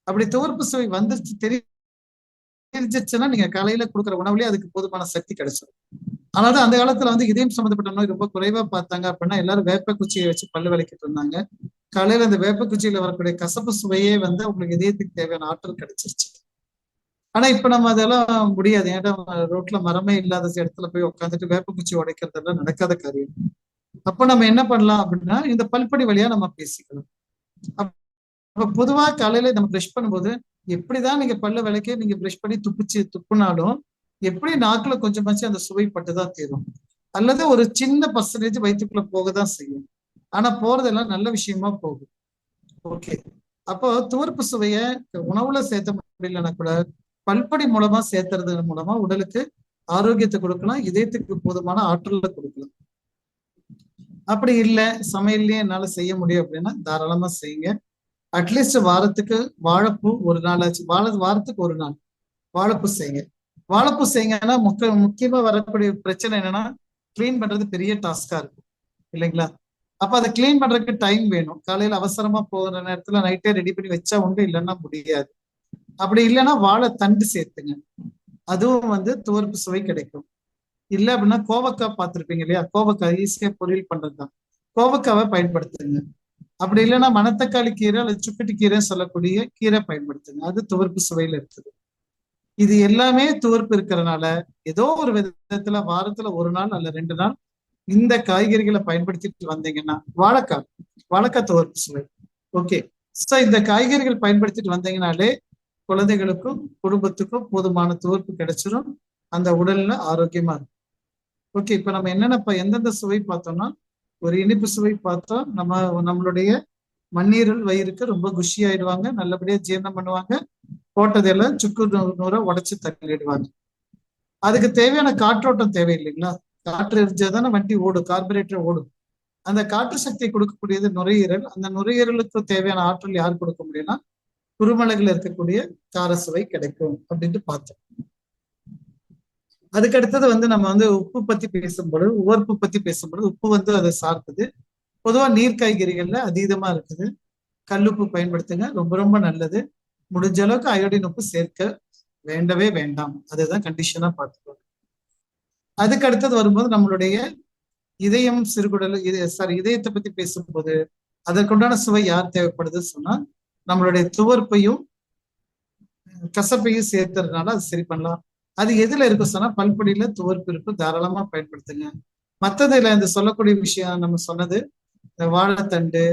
அப்படி துவர்ப்பு சுவை வந்துருச்சு தெரிஞ்சிச்சுன்னா நீங்க காலையில கொடுக்குற உணவுலயே அதுக்கு போதுமான சக்தி கிடைச்சிடும். அதாவது அந்த காலத்துல வந்து இதயம் சம்பந்தப்பட்ட நோய் ரொம்ப குறைவா பார்த்தாங்க அப்படின்னா எல்லாரும் வேப்ப குச்சியை வச்சு பல்லு விளக்கிட்டு இருந்தாங்க. காலையில அந்த வேப்ப குச்சியில வரக்கூடிய கசப்பு சுவையே வந்து உங்களுக்கு இதயத்துக்கு தேவையான ஆற்றல் கிடைச்சிருச்சு. ஆனா இப்ப நம்ம அதெல்லாம் முடியாது. ஏன்னா ரோட்ல மரமே இல்லாத இடத்துல போய் உட்காந்துட்டு வேப்ப குச்சி உடைக்கிறதெல்லாம் நடக்காத காரியம். அப்ப நம்ம என்ன பண்ணலாம் அப்படின்னா, இந்த பல்பொடி வழியா நம்ம பேசிக்கலாம். அப்ப பொதுவா காலையில நம்ம பிரஷ் பண்ணும்போது எப்படிதான் நீங்க பல்ல விளக்கி நீங்க பிரஷ் பண்ணி துப்புனாலும் எப்படி நாக்குல கொஞ்சமாச்சு அந்த சுவை பட்டுதான் தீரும், அல்லது ஒரு சின்ன பர்சன்டேஜ் வயிற்றுக்குள்ள போகதான் செய்யும். ஆனா போறதெல்லாம் நல்ல விஷயமா போகும். ஓகே, அப்போ துவர்ப்பு சுவைய உணவுல சேர்த்த முடியலன்னா கூட பல்பொடி மூலமா சேர்த்துறது மூலமா உடலுக்கு ஆரோக்கியத்தை கொடுக்கலாம், இதயத்துக்கு போதுமான ஆற்றலை கொடுக்கலாம். அப்படி இல்லை சமையல்லயே என்னால செய்ய முடியும் அப்படின்னா தாராளமா செய்யுங்க. அட்லீஸ்ட் வாரத்துக்கு வாழைப்பூ ஒரு நாள் ஆச்சு, வாரத்துக்கு ஒரு நாள் வாழைப்பூ செய்யுங்க. வாழைப்பூ செய்யுங்கன்னா முக்கியமா வரக்கூடிய பிரச்சனை என்னன்னா, கிளீன் பண்றது பெரிய டாஸ்கா இருக்கும் இல்லைங்களா? அப்ப அதை கிளீன் பண்றதுக்கு டைம் வேணும். காலையில அவசரமா போகிற நேரத்துல நைட்டே ரெடி பண்ணி வச்சா உண்டு, இல்லைன்னா முடியாது. அப்படி இல்லைன்னா வாழை தண்டு சேர்த்துங்க, அதுவும் வந்து துவர்ப்பு சுவை கிடைக்கும். இல்ல அப்படின்னா கோவக்காய் பார்த்துருப்பீங்க இல்லையா, கோவக்காய் ஈஸியா பொரியல் பண்றதுதான், கோவக்காவை பயன்படுத்துங்க. அப்படி இல்லைன்னா மணத்தக்காளி கீரை அல்லது சுக்கட்டி கீரை சொல்லக்கூடிய கீரை பயன்படுத்துங்க, அது துவர்ப்பு சுவையில இருக்குது. இது எல்லாமே துவர்ப்பு இருக்கிறதுனால ஏதோ ஒரு விதத்துல வாரத்துல ஒரு நாள் அல்ல 2 நாள் இந்த காய்கறிகளை பயன்படுத்திட்டு வந்தீங்கன்னா வாழைக்காய் துவர்ப்பு சுவை. ஓகே, சோ இந்த காய்கறிகள் பயன்படுத்திட்டு வந்தீங்கன்னாலே குழந்தைகளுக்கும் குடும்பத்துக்கும் போதுமான துவர்ப்பு கிடைச்சிடும், அந்த உடல்ல ஆரோக்கியமா இருக்கும். ஓகே, இப்ப நம்ம எந்தெந்த சுவை பார்த்தோம்னா, ஒரு இனிப்பு சுவை பார்த்தோம், நம்மளுடைய மண்ணீரல் வயிறுக்கு ரொம்ப குஷி ஆயிடுவாங்க, நல்லபடியா ஜீரணம் பண்ணுவாங்க, போட்டதெல்லாம் சுக்கு நூற உடைச்சு தள்ளிடுவாங்க. அதுக்கு தேவையான காற்றோட்டம் தேவை இல்லைங்களா, காற்று எரிஞ்சாதானே வண்டி ஓடும், கார்பரேட்டர் ஓடும். அந்த காற்று சக்தியை கொடுக்கக்கூடியது நுரையீரல். அந்த நுரையீரலுக்கு தேவையான ஆற்றல் யார் கொடுக்க முடியும்னா குருமிளகுல இருக்கக்கூடிய கார சுவை கிடைக்கும் அப்படின்ட்டு பார்த்தோம். அதுக்கு அடுத்தது வந்து நம்ம வந்து உப்பு பத்தி பேசும்பொழுது, உவர்ப்பு பத்தி பேசும்பொழுது உப்பு வந்து அதை சார்ந்தது. பொதுவா நீர் காய்கறிகள்ல அதீதமா இருக்குது, கல்லுப்பு பயன்படுத்துங்க, ரொம்ப ரொம்ப நல்லது. முடிஞ்ச அளவுக்கு அயோடின் உப்பு சேர்க்க வேண்டவே வேண்டாம், அதுதான் கண்டிஷனா பார்த்துக்கோங்க. அதுக்கு அடுத்தது வரும்போது நம்மளுடைய இதயம் சிறுகுடல் இதயத்தை பத்தி பேசும்போது அதற்குண்டான சுவை யார் தேவைப்படுது சொன்னா நம்மளுடைய துவர்ப்பையும் கசப்பையும் சேர்த்துறதுனால அது சரி பண்ணலாம். அது எதுல இருக்கும் சொன்னா பல்பொடியில துவர்ப்பு இருக்கும், தாராளமா பயன்படுத்துங்க. மற்றதுல இந்த சொல்லக்கூடிய விஷயம் நம்ம சொன்னது வாழைத்தண்டு,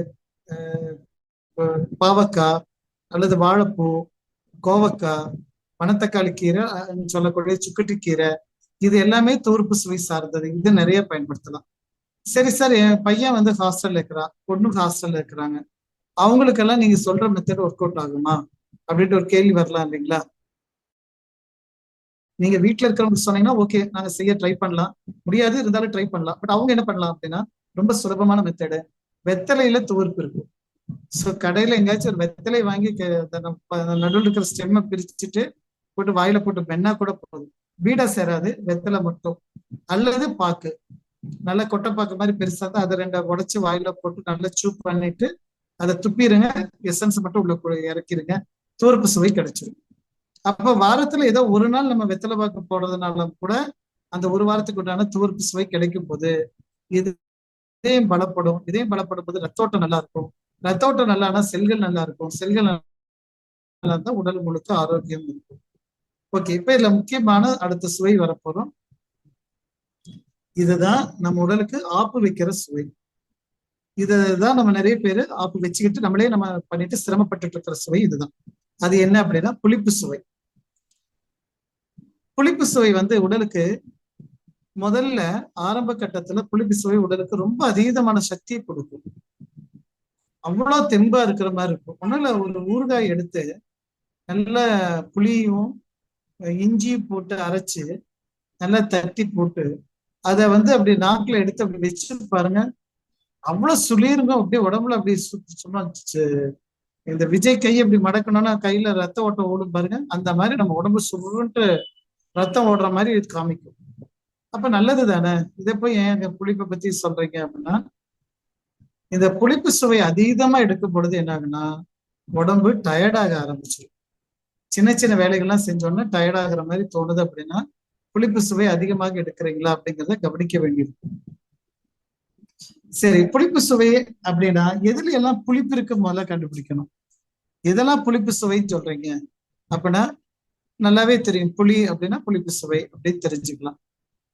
பாவக்காய் அல்லது வாழைப்பூ, கோவக்காய், மணத்தக்காளி கீரை சொல்லக்கூடிய சுக்கட்டி கீரை, இது எல்லாமே துவர்ப்பு சுவை சார்ந்தது. இது நிறைய பயன்படுத்தலாம். சரி சார், என் பையன் வந்து ஹாஸ்டல்ல இருக்கிறான், பொண்ணு ஹாஸ்டல்ல இருக்கிறாங்க, அவங்களுக்கெல்லாம் நீங்க சொல்ற மெத்தட் ஒர்க் அவுட் ஆகுமா அப்படின்ட்டு ஒரு கேள்வி வரலாம் இல்லைங்களா? நீங்க வீட்டுல இருக்கிறவங்க சொன்னீங்கன்னா ஓகே, நாங்க செய்ய ட்ரை பண்ணலாம், முடியாது இருந்தாலும் ட்ரை பண்ணலாம். பட் அவங்க என்ன பண்ணலாம் அப்படின்னா ரொம்ப சுலபமான மெத்தடு, வெத்தலையில துவர்ப்பு இருக்கு. ஸோ கடையில எங்கேயாச்சும் ஒரு வெத்தலை வாங்கி நடுவில் இருக்கிற ஸ்டெம்மை பிரிச்சுட்டு போட்டு வாயில போட்டு மென்னா கூட போதும், வீடா சேராது, வெத்தலை மட்டும். அல்லது பாக்கு, நல்ல கொட்டைப்பாக்கு மாதிரி பெருசா தான், அதை 2 உடைச்சு வாயில போட்டு நல்லா சூப் பண்ணிட்டு அதை துப்பிடுங்க, எசன்ஸ் மட்டும் உள்ள இறக்கிடுங்க, துவர்ப்பு சுவை கிடைச்சிடும். அப்ப வாரத்துல ஏதோ ஒரு நாள் நம்ம வெத்தலை பாக்கு போடுறதுனால கூட அந்த ஒரு வாரத்துக்கு உண்டான துவர்ப்பு சுவை கிடைக்கும் போது இதயம் பலப்படும். இதயம் பலப்படும் போது ரத்தோட்டம் நல்லா இருக்கும். ரத்தோட்டம் நல்லானா செல்கள் நல்லா இருக்கும். செல்கள் நல்லா இருந்தா உடல் முழுக்க ஆரோக்கியம் இருக்கும். ஓகே, இப்ப இதுல முக்கியமான அடுத்த சுவை வரப்போறோம். இதுதான் நம்ம உடலுக்கு ஆப்பு வைக்கிற சுவை. இதுதான் நம்ம நிறைய பேரு ஆப்பு வச்சுக்கிட்டு நம்மளே நம்ம பண்ணிட்டு சிரமப்பட்டு இருக்கிற சுவை இதுதான். அது என்ன அப்படின்னா புளிப்பு சுவை. புளிப்பு சுவை வந்து உடலுக்கு முதல்ல ஆரம்ப கட்டத்துல புளிப்பு சுவை உடலுக்கு ரொம்ப அதீதமான சக்தியை கொடுக்கும். அவ்வளவு தெம்பா இருக்கிற மாதிரி இருக்கும். ஒண்ணுல ஒரு ஊறுகாய் எடுத்து நல்ல புளியும் இஞ்சியும் போட்டு அரைச்சு நல்லா தட்டி போட்டு அதை வந்து அப்படி நாக்குல எடுத்து அப்படி வச்சு பாருங்க, அவ்வளவு சுளிருங்க. அப்படியே உடம்புல அப்படி சும்மா இந்த விஜய் கை அப்படி மடக்கணும்னா கையில ரத்த ஓட்டம் ஓடும் பாருங்க, அந்த மாதிரி நம்ம உடம்பு சுருன்ட்டு ரத்தம் ஓடுற மாதிரி இது காமிக்கும். அப்ப நல்லது தானே. இதை போய் ஏன் புளிப்பை பத்தி சொல்றீங்க அப்படின்னா, இந்த புளிப்பு சுவை அதீதமா எடுக்கும் பொழுது என்ன ஆகுன்னா உடம்பு டயர்டாக ஆரம்பிச்சிடும். சின்ன சின்ன வேலைகள்லாம் செஞ்சோன்னா டயர்ட் ஆகுற மாதிரி தோணுது அப்படின்னா புளிப்பு சுவை அதிகமாக எடுக்கிறீங்களா அப்படிங்கிறத கவனிக்க வேண்டியிருக்கும். சரி, புளிப்பு சுவை அப்படின்னா எதுல எல்லாம் புளிப்பு இருக்கு முதல்ல கண்டுபிடிக்கணும். எதெல்லாம் புளிப்பு சுவைன்னு சொல்றீங்க அப்படின்னா நல்லாவே தெரியும். புளி அப்படின்னா புளிப்பு சுவை அப்படின்னு தெரிஞ்சுக்கலாம்.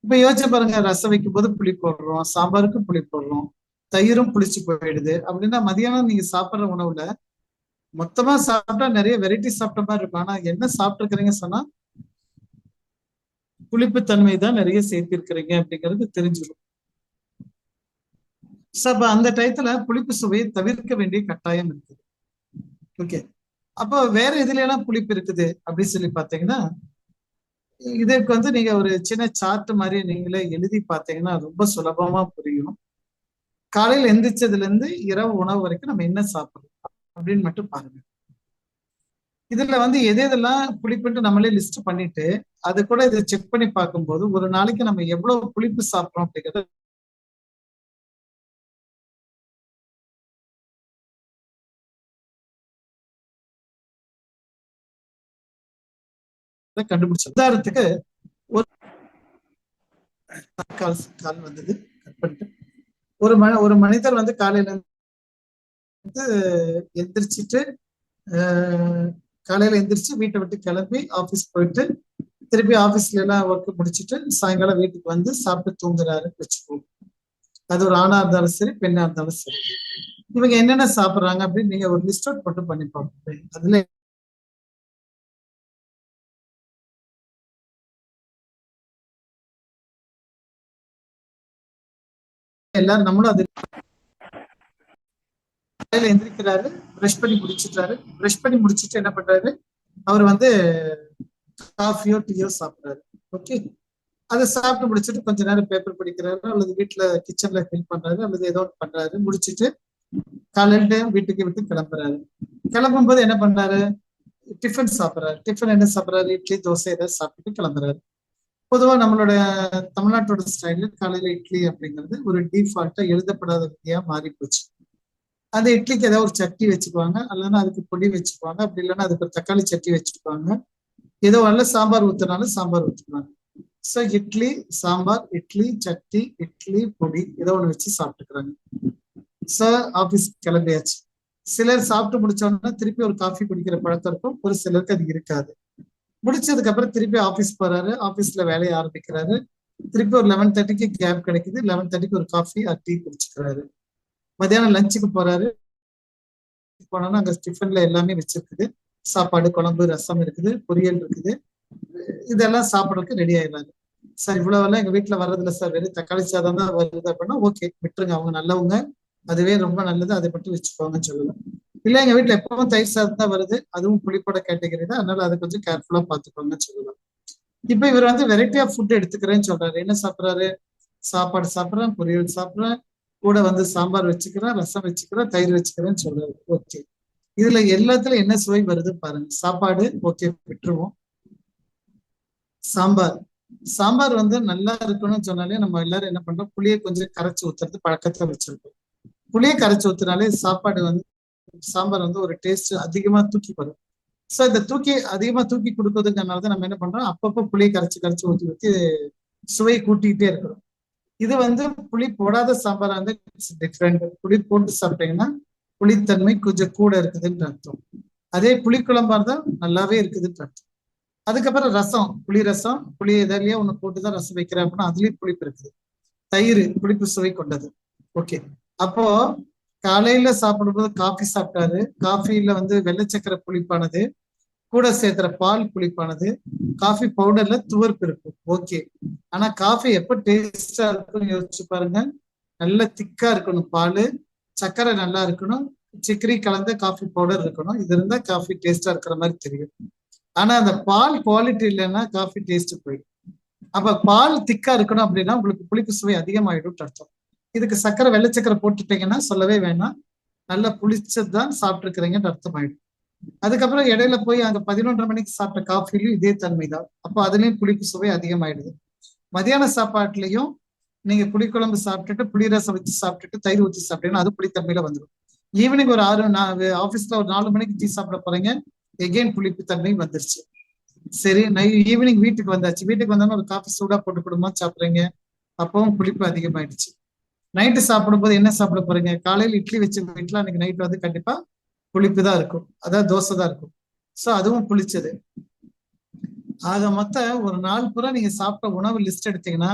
இப்ப யோசிச்சு பாருங்க, ரசம் வைக்கும் போது புளி போடுறோம், சாம்பாருக்கு புளி போடுறோம், தயிரும் புளிச்சு போயிடுது அப்படின்னா மதியானம் நீங்க சாப்பிட்ற உணவுல மொத்தமா சாப்பிட்டா நிறைய வெரைட்டி சாப்பிட்ட மாதிரி இருக்கும். ஆனா என்ன சாப்பிட்டுருக்கிறீங்க சொன்னா புளிப்பு தன்மை தான் நிறைய சேர்த்திருக்கிறீங்க அப்படிங்கிறது தெரிஞ்சிடும். அப்ப அந்த டயத்துல புளிப்பு சுவையை தவிர்க்க வேண்டிய கட்டாயம் இருக்குது. ஓகே, அப்போ வேற எதுல எல்லாம் புளிப்பு இருக்குது அப்படின்னு சொல்லி பாத்தீங்கன்னா, இதற்கு வந்து நீங்க ஒரு சின்ன சார்ட் மாதிரி நீங்களே எழுதி பார்த்தீங்கன்னா ரொம்ப சுலபமா புரியும். காலையில எந்திரிச்சதுல இருந்து இரவு உணவு வரைக்கும் நம்ம என்ன சாப்பிடுறோம் அப்படின்னு மட்டும் பாருங்க. இதுல வந்து எதெல்லாம் புளிப்புன்ட்டு நம்மளே லிஸ்ட் பண்ணிட்டு அது கூட இதை செக் பண்ணி பார்க்கும்போது ஒரு நாளைக்கு நம்ம எவ்வளவு புளிப்பு சாப்பிட்றோம் அப்படிங்கிறத கண்டுபிடிச்சோம். உதாரணத்துக்கு கால் வந்தது, கட் பண்ணிட்டு ஒரு மனிதர் வந்து காலையில இருந்து எந்திரிச்சிட்டு காலையில எந்திரிச்சு வீட்டை விட்டு கிளம்பி ஆபீஸ் போயிட்டு திருப்பி ஆபீஸ்ல எல்லாம் ஒர்க் முடிச்சுட்டு சாயங்காலம் வீட்டுக்கு வந்து சாப்பிட்டு தூங்குறாருன்னு வச்சுக்கோங்க. அது ஒரு ஆணா இருந்தாலும் சரி பெண்ணா இருந்தாலும் சரி, இவங்க என்னென்ன சாப்பிட்றாங்க அப்படின்னு நீங்க ஒரு லிஸ்ட் அவுட் மட்டும் பண்ணி பார்ப்போம். அதுல எல்லாரும் நம்மளும் அது காலையில எந்திரிக்கிறாரு, பிரஷ் பண்ணி முடிச்சிட்டாரு. பிரஷ் பண்ணி முடிச்சுட்டு என்ன பண்றாரு, அவர் வந்து காஃபியோ டீயோ சாப்பிட்றாரு. ஓகே, அதை சாப்பிட்டு முடிச்சுட்டு கொஞ்ச நேரம் பேப்பர் படிக்கிறாரு அல்லது வீட்டுல கிச்சன்ல ஹெல்ப் பண்றாரு அல்லது ஏதோ ஒன்று பண்றாரு. முடிச்சுட்டு காலையில வீட்டுக்கு விட்டு கிளம்புறாரு. கிளம்பும் போது என்ன பண்றாரு, டிஃபன் சாப்பிட்றாரு. டிஃபன் என்ன சாப்பிட்றாரு, இட்லி தோசை ஏதாவது சாப்பிட்டு கிளம்புறாரு. பொதுவா நம்மளோட தமிழ்நாட்டோட ஸ்டைல காலையில இட்லி அப்படிங்கிறது ஒரு டிஃபால்ட்டா எழுதப்படாத விதியா மாறி போச்சு. அந்த இட்லிக்கு ஏதாவது ஒரு சட்னி வச்சுக்குவாங்க, இல்லைன்னா அதுக்கு பொடி வச்சுக்குவாங்க, அப்படி இல்லைன்னா அதுக்கு ஒரு தக்காளி சட்னி வச்சுக்குவாங்க, ஏதோ நல்ல சாம்பார் ஊத்தினாலும் சாம்பார் ஊற்றுவாங்க. ஸோ இட்லி சாம்பார், இட்லி சட்னி, இட்லி பொடி ஏதோ ஒண்ணு வச்சு சாப்பிட்டுக்கிறாங்க. ஸோ ஆபீஸ் கிளம்பியாச்சு. சிலர் சாப்பிட்டு முடிச்ச உடனே திருப்பி ஒரு காஃபி குடிக்கிற பழக்கம் இருக்கும், ஒரு சிலருக்கு அது இருக்காது. முடிச்சதுக்கு அப்புறம் திருப்பி ஆபீஸ் போறாரு, ஆபீஸ்ல வேலையை ஆரம்பிக்கிறாரு. திருப்பி ஒரு 11:30க்கு கேப் கிடைக்குது, 11:30க்கு ஒரு காஃபி டீ குடிச்சுக்கிறாரு. மத்தியானம் லஞ்சுக்கு போறாரு, போனோம்னா அங்க டிஃபன்ல எல்லாமே வச்சிருக்குது, சாப்பாடு, குழம்பு, ரசம் இருக்குது, பொரியல் இருக்குது, இதெல்லாம் சாப்பிடறதுக்கு ரெடி ஆயிடுறாரு. சார் இவ்வளவு எங்க வீட்டுல வர்றதில்ல சார், வெறும் தக்காளி சாதம் தான் வருது அப்படின்னா ஓகே விட்டுருங்க, அவங்க நல்லவங்க, அதுவே ரொம்ப நல்லது, அதை மட்டும் வச்சுக்கோங்கன்னு சொல்லலாம். இல்ல எங்க வீட்டுல எப்பவும் தயிர் சாதம் தான் வருது, அதுவும் புளிப்போட கேட்டகரி தான், அதனால அதை கொஞ்சம் கேர்ஃபுல்லா பாத்துக்கோங்கன்னு சொல்லலாம். இப்ப இவர் வெரைட்டி ஆஃப் ஃபுட் எடுத்துக்கிறேன்னு சொல்றாரு. என்ன சாப்பிட்றாரு? சாப்பாடு சாப்பிட்றேன், பொரியல் சாப்பிட்றேன், கூட சாம்பார் வச்சுக்கிறேன், ரசம் வச்சுக்கிறேன், தயிர் வச்சுக்கிறேன்னு சொல்றாரு. ஓகே, இதுல எல்லாத்துல என்ன சுவை வருது பாருங்க. சாப்பாடு ஓகே விட்டுருவோம். சாம்பார் நல்லா இருக்கணும்னு சொன்னாலே நம்ம எல்லாரும் என்ன பண்றோம், புளியை கொஞ்சம் கரைச்சி ஊத்துறது பழக்கத்தை வச்சிருக்கோம். புளியை கரைச்சி ஊத்துனாலே சாப்பாடு சாம்பார் ஒரு டேஸ்ட் அதிகமா தூக்கி வரும். ஸோ இந்த அதிகமா தூக்கி கொடுக்கறதுனாலதான் நம்ம என்ன பண்றோம், அப்பப்போ புளியை கரைச்சி ஊற்றி ஊற்றி சுவை கூட்டிகிட்டே இருக்கிறோம். இது புளி போடாத சாம்பாரா இருந்தா டிஃப்ரெண்ட். புளி போட்டு சாப்பிட்டீங்கன்னா புளித்தன்மை கொஞ்சம் கூட இருக்குதுன்னு அர்த்தம். அதே புளிக்குழம்பா இருந்தா நல்லாவே இருக்குதுன்னு அர்த்தம். அதுக்கப்புறம் ரசம், புளி ரசம், புளி எதிலேயே ஒண்ணு போட்டுதான் ரசம் வைக்கிறேன் அப்படின்னா அதுலயும் புளிப்பு இருக்குது. தயிர் புளிப்பு சுவை கொண்டது. ஓகே, அப்போ காலையில சாப்பிடும்போது காஃபி சாப்பிட்டாரு, காஃபில வெள்ளை சக்கரை புளிப்பானது, கூட சேர்த்துற பால் புளிப்பானது, காஃபி பவுடர்ல துவர்ப்பு இருக்கும். ஓகே, ஆனா காஃபி எப்ப டேஸ்டா இருக்கும்னு யோசிச்சு பாருங்க. நல்ல திக்கா இருக்கணும், பால், சர்க்கரை நல்லா இருக்கணும், சிக்கரி கலந்த காஃபி பவுடர் இருக்கணும். இது இருந்தா காஃபி டேஸ்டா இருக்கிற மாதிரி தெரியும். ஆனா அந்த பால் குவாலிட்டி இல்லைன்னா காஃபி டேஸ்ட் போயிடும். அப்ப பால் திக்கா இருக்கணும் அப்படின்னா உங்களுக்கு புளிப்பு சுவை அதிகமாயிடும் அர்த்தம். இதுக்கு சக்கரை, வெள்ளை சக்கரை போட்டுட்டீங்கன்னா சொல்லவே வேணாம், நல்லா புளிச்சதுதான் சாப்பிட்டுருக்கிறீங்கன்னு அர்த்தம் ஆயிடும். அதுக்கப்புறம் இடையில போய் அங்க 11:30 மணிக்கு சாப்பிட்ட காஃபிலையும் இதே தன்மை தான். அப்போ அதுலயும் புளிப்பு சுவை அதிகமாயிடுது. மதியான சாப்பாட்டுலயும் நீங்க புளிக்குழம்பு சாப்பிட்டுட்டு புளி ரசம் வச்சு சாப்பிட்டுட்டு தயிர் ஊற்றி சாப்பிட்டீங்கன்னா அது புளித்தன்மையில வந்துடும். ஈவினிங் ஒரு ஆஃபீஸ்ல ஒரு 4 மணிக்கு டீ சாப்பிட போறீங்க, எகெயின் புளிப்பு தன்மை வந்துருச்சு. சரி, ஈவினிங் வீட்டுக்கு வந்தாச்சு, வீட்டுக்கு வந்தோம்னா ஒரு காஃபி சூடா போட்டு கொடுமா சாப்பிட்றீங்க, அப்பவும் புளிப்பு அதிகமாயிடுச்சு. நைட்டு சாப்பிடும்போது என்ன சாப்பிட போறீங்க? காலையில் இட்லி வச்சு வீட்டுல அன்னைக்கு நைட் கண்டிப்பா புளிப்பு தான் இருக்கும், அதாவது தோசை தான் இருக்கும். ஸோ அதுவும் புளிச்சது. ஆக மொத்தம் ஒரு நாள் பூரா நீங்க சாப்பிட்ட உணவு லிஸ்ட் எடுத்தீங்கன்னா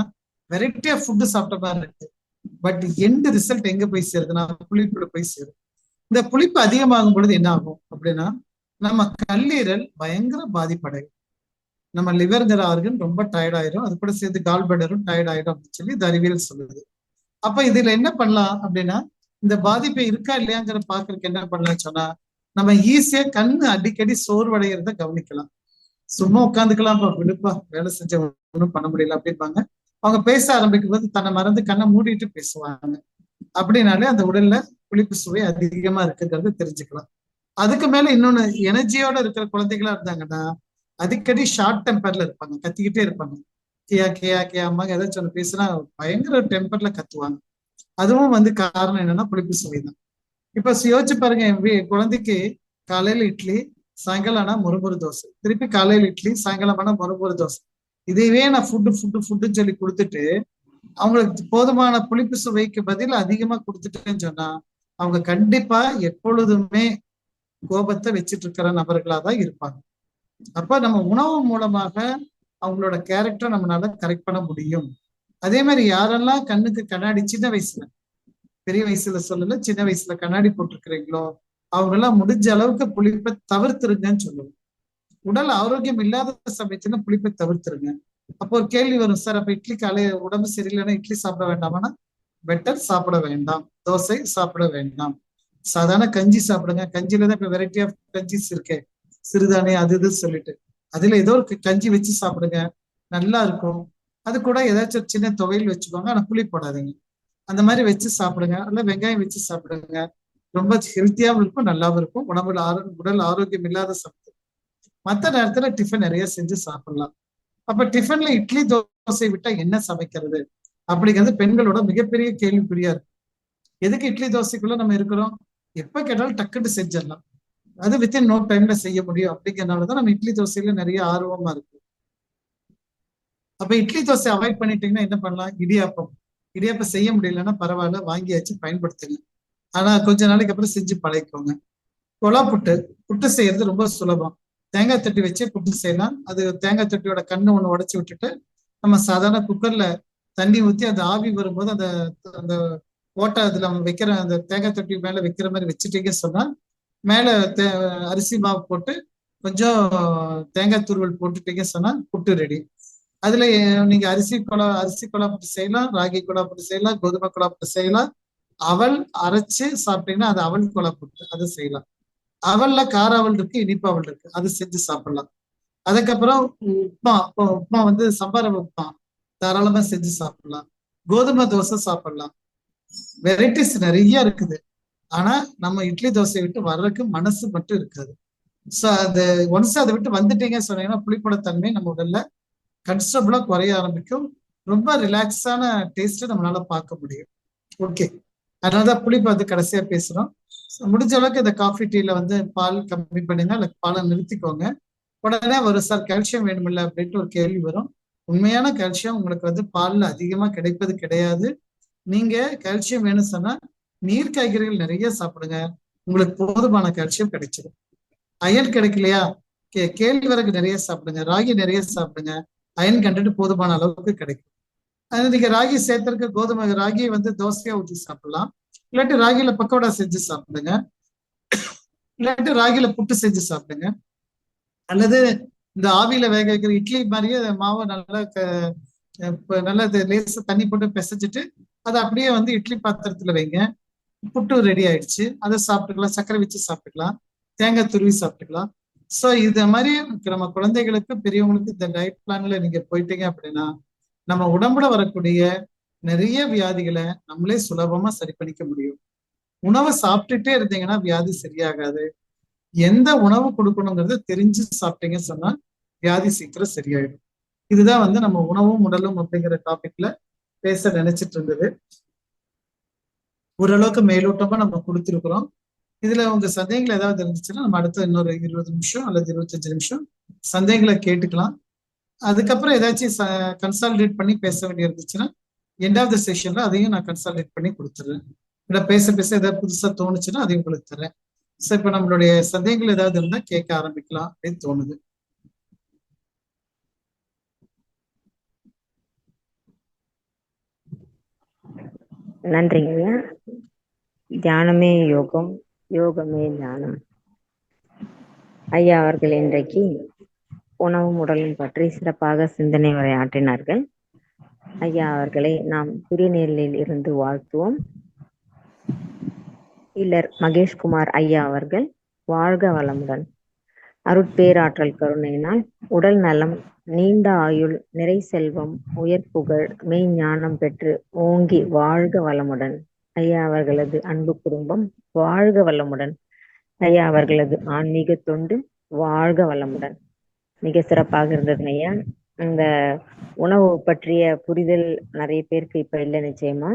வெரைட்டி ஆஃப் ஃபுட்டு சாப்பிட்ட மாதிரி இருக்கு. பட் எண்ட் ரிசல்ட் எங்க போய் சேருதுன்னா புளிப்புல போய் சேரும். இந்த புளிப்பு அதிகமாகும் பொழுது என்ன ஆகும் அப்படின்னா நம்ம கல்லீரல் பயங்கர பாதிப்படையும், நம்ம லிவர்ங்கிற ஆர்கன் ரொம்ப டயர்ட் ஆயிரும், அது கூட சேர்த்து கால் பிளடரும் டயர்ட் ஆயிடும் அப்படின்னு சொல்லி இந்த அறிவியல் சொல்லுது. அப்ப இதுல என்ன பண்ணலாம் அப்படின்னா இந்த பாதிப்பு இருக்கா இல்லையாங்கிற பாக்குறதுக்கு என்ன பண்ணலாம்னு சொன்னா நம்ம ஈஸியா கண்ணு அடிக்கடி சோர்வடைகிறத கவனிக்கலாம். சும்மா உட்காந்துக்கலாம், விழுப்பா வேலை செஞ்ச ஒன்றும் பண்ண முடியல அப்படின்பாங்க. அவங்க பேச ஆரம்பிக்கும் போது தன்னை மறந்து கண்ணை மூடிட்டு பேசுவாங்க. அப்படின்னாலே அந்த உடல்ல புளிப்பு சுவை அதிகமா இருக்குங்கிறது தெரிஞ்சுக்கலாம். அதுக்கு மேல இன்னொன்னு, எனர்ஜியோட இருக்கிற குழந்தைகளா இருந்தாங்கன்னா அடிக்கடி ஷார்ட் டெம்பர்ல இருப்பாங்க, கத்திக்கிட்டே இருப்பாங்க. கியா கியா கியா அம்மா ஏதாச்சும் ஒன்று பேசுனா பயங்கர டெம்பர்ல கத்துவாங்க. அதுவும் காரணம் என்னன்னா புளிப்பு சுவை தான். இப்ப யோசிச்சு பாருங்க, என் குழந்தைக்கு காலையில இட்லி, சாயங்காலம் ஆனா மொறுமொறு தோசை, திருப்பி காலையில இட்லி, சாயங்காலம் ஆனா மொறுமொறு தோசை, இதையவே நான் ஃபுட்டுன்னு சொல்லி கொடுத்துட்டு அவங்களுக்கு போதுமான புளிப்பு சுவைக்கு பதில் அதிகமா கொடுத்துட்டேன்னு சொன்னா அவங்க கண்டிப்பா எப்பொழுதுமே கோபத்தை வச்சுட்டு இருக்கிற நபர்களா தான் இருப்பாங்க. அப்ப நம்ம உணவு மூலமாக அவங்களோட கேரக்டரை நம்மளால கரெக்ட் பண்ண முடியும். அதே மாதிரி யாரெல்லாம் கண்ணுக்கு கண்ணாடி சின்ன வயசுல, பெரிய வயசுல சொல்லல, சின்ன வயசுல கண்ணாடி போட்டிருக்கிறீங்களோ அவங்க எல்லாம் முடிஞ்ச அளவுக்கு புளிப்பை தவிர்த்துருங்கன்னு சொல்லுவோம். உடல் ஆரோக்கியம் இல்லாத சமயத்துல புளிப்பை தவிர்த்துருங்க. அப்போ ஒரு கேள்வி வரும், சார் அப்ப இட்லி காலையில உடம்பு சரியில்லைன்னா இட்லி சாப்பிட வேண்டாமானா பெட்டர் சாப்பிட வேண்டாம், தோசை சாப்பிட வேண்டாம், சாதாரண கஞ்சி சாப்பிடுங்க. கஞ்சில தான் இப்ப வெரைட்டி ஆஃப் கஞ்சிஸ் இருக்கு, சிறுதானே அது இது சொல்லிட்டு அதுல ஏதோ ஒரு கஞ்சி வச்சு சாப்பிடுங்க, நல்லா இருக்கும். அது கூட ஏதாச்சும் சின்ன துவையல் வச்சுக்கோங்க, ஆனா புளி போடாதீங்க, அந்த மாதிரி வச்சு சாப்பிடுங்க. அல்ல வெங்காயம் வச்சு சாப்பிடுங்க, ரொம்ப ஹெல்த்தியாவும் இருக்கும், நல்லாவும் இருக்கும். உடல் ஆரோக்கியம் இல்லாத சமையல் மற்ற நேரத்துல டிஃபன் நிறைய செஞ்சு சாப்பிடலாம். அப்ப டிஃபன்ல இட்லி தோசை விட்டா என்ன சமைக்கிறது அப்படிங்கிறது பெண்களோட மிகப்பெரிய கேள்விக்குறியா இருக்கு. எதுக்கு இட்லி தோசைக்குள்ள நம்ம இருக்கிறோம், எப்ப கேட்டாலும் டக்குன்னு செஞ்சிடலாம், அது வித்தின் நோ டைம்ல செய்ய முடியும் அப்படிங்கிறதுனாலதான் நம்ம இட்லி தோசையில நிறைய ஆர்வமா இருக்கு. அப்ப இட்லி தோசை அவாய்ட் பண்ணிட்டீங்கன்னா என்ன பண்ணலாம்? இடியாப்பம் செய்ய முடியலன்னா பரவாயில்ல, வாங்கியாச்சு பயன்படுத்துங்க. ஆனா கொஞ்ச நாளைக்கு அப்புறம் செஞ்சு பழகிக்கோங்க. கொலா புட்டு புட்டு செய்யறது ரொம்ப சுலபம். தேங்காய் தட்டி வச்சு புட்டு செய்யலாம். அது தேங்காய் தட்டியோட கண்ணு ஒண்ணு உடைச்சு விட்டுட்டு நம்ம சாதாரண குக்கர்ல தண்ணி ஊத்தி அந்த ஆவி வரும்போது அந்த அந்த ஓட்டை அதுல அவங்க வைக்கிற அந்த தேங்காய் தொட்டி மேல வைக்கிற மாதிரி வச்சுட்டீங்க சொன்னா மேல அரிசி மாவு போட்டு கொஞ்சம் தேங்காய் துருவல் போட்டுட்டீங்க சொன்னா புட்டு ரெடி. அதுல நீங்க அரிசி கொலா புட்டு செய்யலாம், ராகி கொலா புட்டு செய்யலாம், கோதுமை கொலா புட்டு செய்யலாம். அவல் அரைச்சு சாப்பிட்டீங்கன்னா அது அவல் கொலா புட்டு அது செய்யலாம். அவல்ல கார அவல் இருக்கு, இனிப்பு அவல் இருக்கு, அது செஞ்சு சாப்பிடலாம். அதுக்கப்புறம் உப்புமா வந்து சம்பா ரவை உப்புமா தாராளமா செஞ்சு சாப்பிடலாம். கோதுமை தோசை சாப்பிடலாம். வெரைட்டிஸ் நிறைய இருக்குது. ஆனா நம்ம இட்லி தோசையை விட்டு வர்றதுக்கு மனசு மட்டும் இருக்காது. ஸோ அது ஒன்ஸ் அதை விட்டு வந்துட்டீங்க சொன்னீங்கன்னா புளிப்பட தன்மை நம்ம உடல்ல கன்ஸ்டபிளா குறைய ஆரம்பிக்கும். ரொம்ப ரிலாக்ஸான டேஸ்ட் நம்மளால பார்க்க முடியும். ஓகே, அதனாலதான் புளிப்பு வந்து கடைசியா பேசுறோம். முடிஞ்ச அளவுக்கு இந்த காஃபி டீல வந்து பால் கம்மி பண்ணுங்க, இல்லை பாலை நிறுத்திக்கோங்க. உடனே வரும் சார் கால்சியம் வேணுமில்ல அப்படின்ட்டு ஒரு கேள்வி வரும். உண்மையான கால்சியம் உங்களுக்கு வந்து பால்ல அதிகமா கிடைப்பது கிடையாது. நீங்க கால்சியம் வேணும்னு சொன்னா நீர் காய்கறிகள் நிறைய சாப்பிடுங்க, உங்களுக்கு போதுமான கால்சியம் கிடைச்சிடும். அயன் கிடைக்கலையா, கேழ்வரகு நிறைய சாப்பிடுங்க, ராகி நிறைய சாப்பிடுங்க, அயன் கண்டென்ட் போதுமான அளவுக்கு கிடைக்கும். அது நீங்க ராகி சேர்த்திருக்க கோதுமை ராகியை வந்து தோசையா ஊற்றி சாப்பிடலாம், இல்லாட்டி ராகியில பக்கோடா செஞ்சு சாப்பிடுங்க, இல்லாட்டி ராகியில புட்டு செஞ்சு சாப்பிடுங்க, அல்லது இந்த ஆவியில வேக வைக்கிற இட்லி மாதிரியே மாவை நல்லா லேசா தண்ணி போட்டு பிசைஞ்சிட்டு அதை அப்படியே வந்து இட்லி பாத்திரத்துல வைங்க. புட்டு ரெடி ஆயிடுச்சு, அதை சாப்பிட்டுக்கலாம், சர்க்கரை வச்சு சாப்பிட்டுக்கலாம், தேங்காய் துருவி சாப்பிட்டுக்கலாம். ஸோ இத மாதிரி நம்ம குழந்தைகளுக்கு பெரியவங்களுக்கு இந்த டயட் பிளான்ல நீங்க போயிட்டீங்க அப்படின்னா நம்ம உடம்புல வரக்கூடிய நிறைய வியாதிகளை நம்மளே சுலபமா சரி பண்ணிக்க முடியும். உணவை சாப்பிட்டுட்டே இருந்தீங்கன்னா வியாதி சரியாகாது. எந்த உணவு கொடுக்கணுங்கிறத தெரிஞ்சு சாப்பிட்டீங்கன்னு சொன்னா வியாதி சீக்கிரம் சரியாயிடும். இதுதான் வந்து நம்ம உணவும் உடலும் அப்படிங்கிற டாபிக்ல பேச நினைச்சிட்டு இருந்தது. ஓரளவுக்கு மேலோட்டமா நம்ம கொடுத்துருக்குறோம். இதுல உங்க சந்தேகங்கள் ஏதாவது இருந்துச்சுன்னா நம்ம அடுத்த இன்னொரு 20 நிமிஷம் அல்லது 25 நிமிஷம் சந்தேகங்களை கேட்டுக்கலாம். அதுக்கப்புறம் ஏதாச்சும் கன்சாலிடேட் பண்ணி பேச வேண்டிய இருந்துச்சுன்னா எண்ட் ஆஃப் த செஷன்ல அதையும் நான் கன்சாலிடேட் பண்ணி கொடுத்துறேன். இல்லை பேச ஏதாவது புதுசா தோணுச்சுன்னா அதையும் உங்களுக்கு தரேன். ஸோ இப்ப நம்மளுடைய சந்தேகங்கள் ஏதாவது இருந்தா கேட்க ஆரம்பிக்கலாம் அப்படின்னு தோணுது. நன்றிங்க. தியானமே யோகம், யோகமே ஞானம். ஐயா அவர்கள் இன்றைக்கு உணவும் உடலும் பற்றி சிறப்பாக சிந்தனை உரையாற்றினார்கள். ஐயா அவர்களை நாம் திருநெல்லியில் இருந்து வாழ்த்துவோம். இல்லர் மகேஷ்குமார் ஐயா அவர்கள் வாழ்க வளமுடன், அருட்பேராற்றல் கருணையினால் உடல் நலம், நீண்ட ஆயுள், நிறை செல்வம், உயர் புகழ், மெய் ஞானம் பெற்று ஓங்கி வாழ்க வளமுடன். ஐயா அவர்களது அன்பு குடும்பம் வாழ்க வளமுடன். ஐயா அவர்களது ஆன்மீக தொண்டு வாழ்க வளமுடன். மிக சிறப்பாக இருந்தது ஐயா. இந்த உணவு பற்றிய புரிதல் நிறைய பேருக்கு இப்ப இல்லை நிச்சயமா.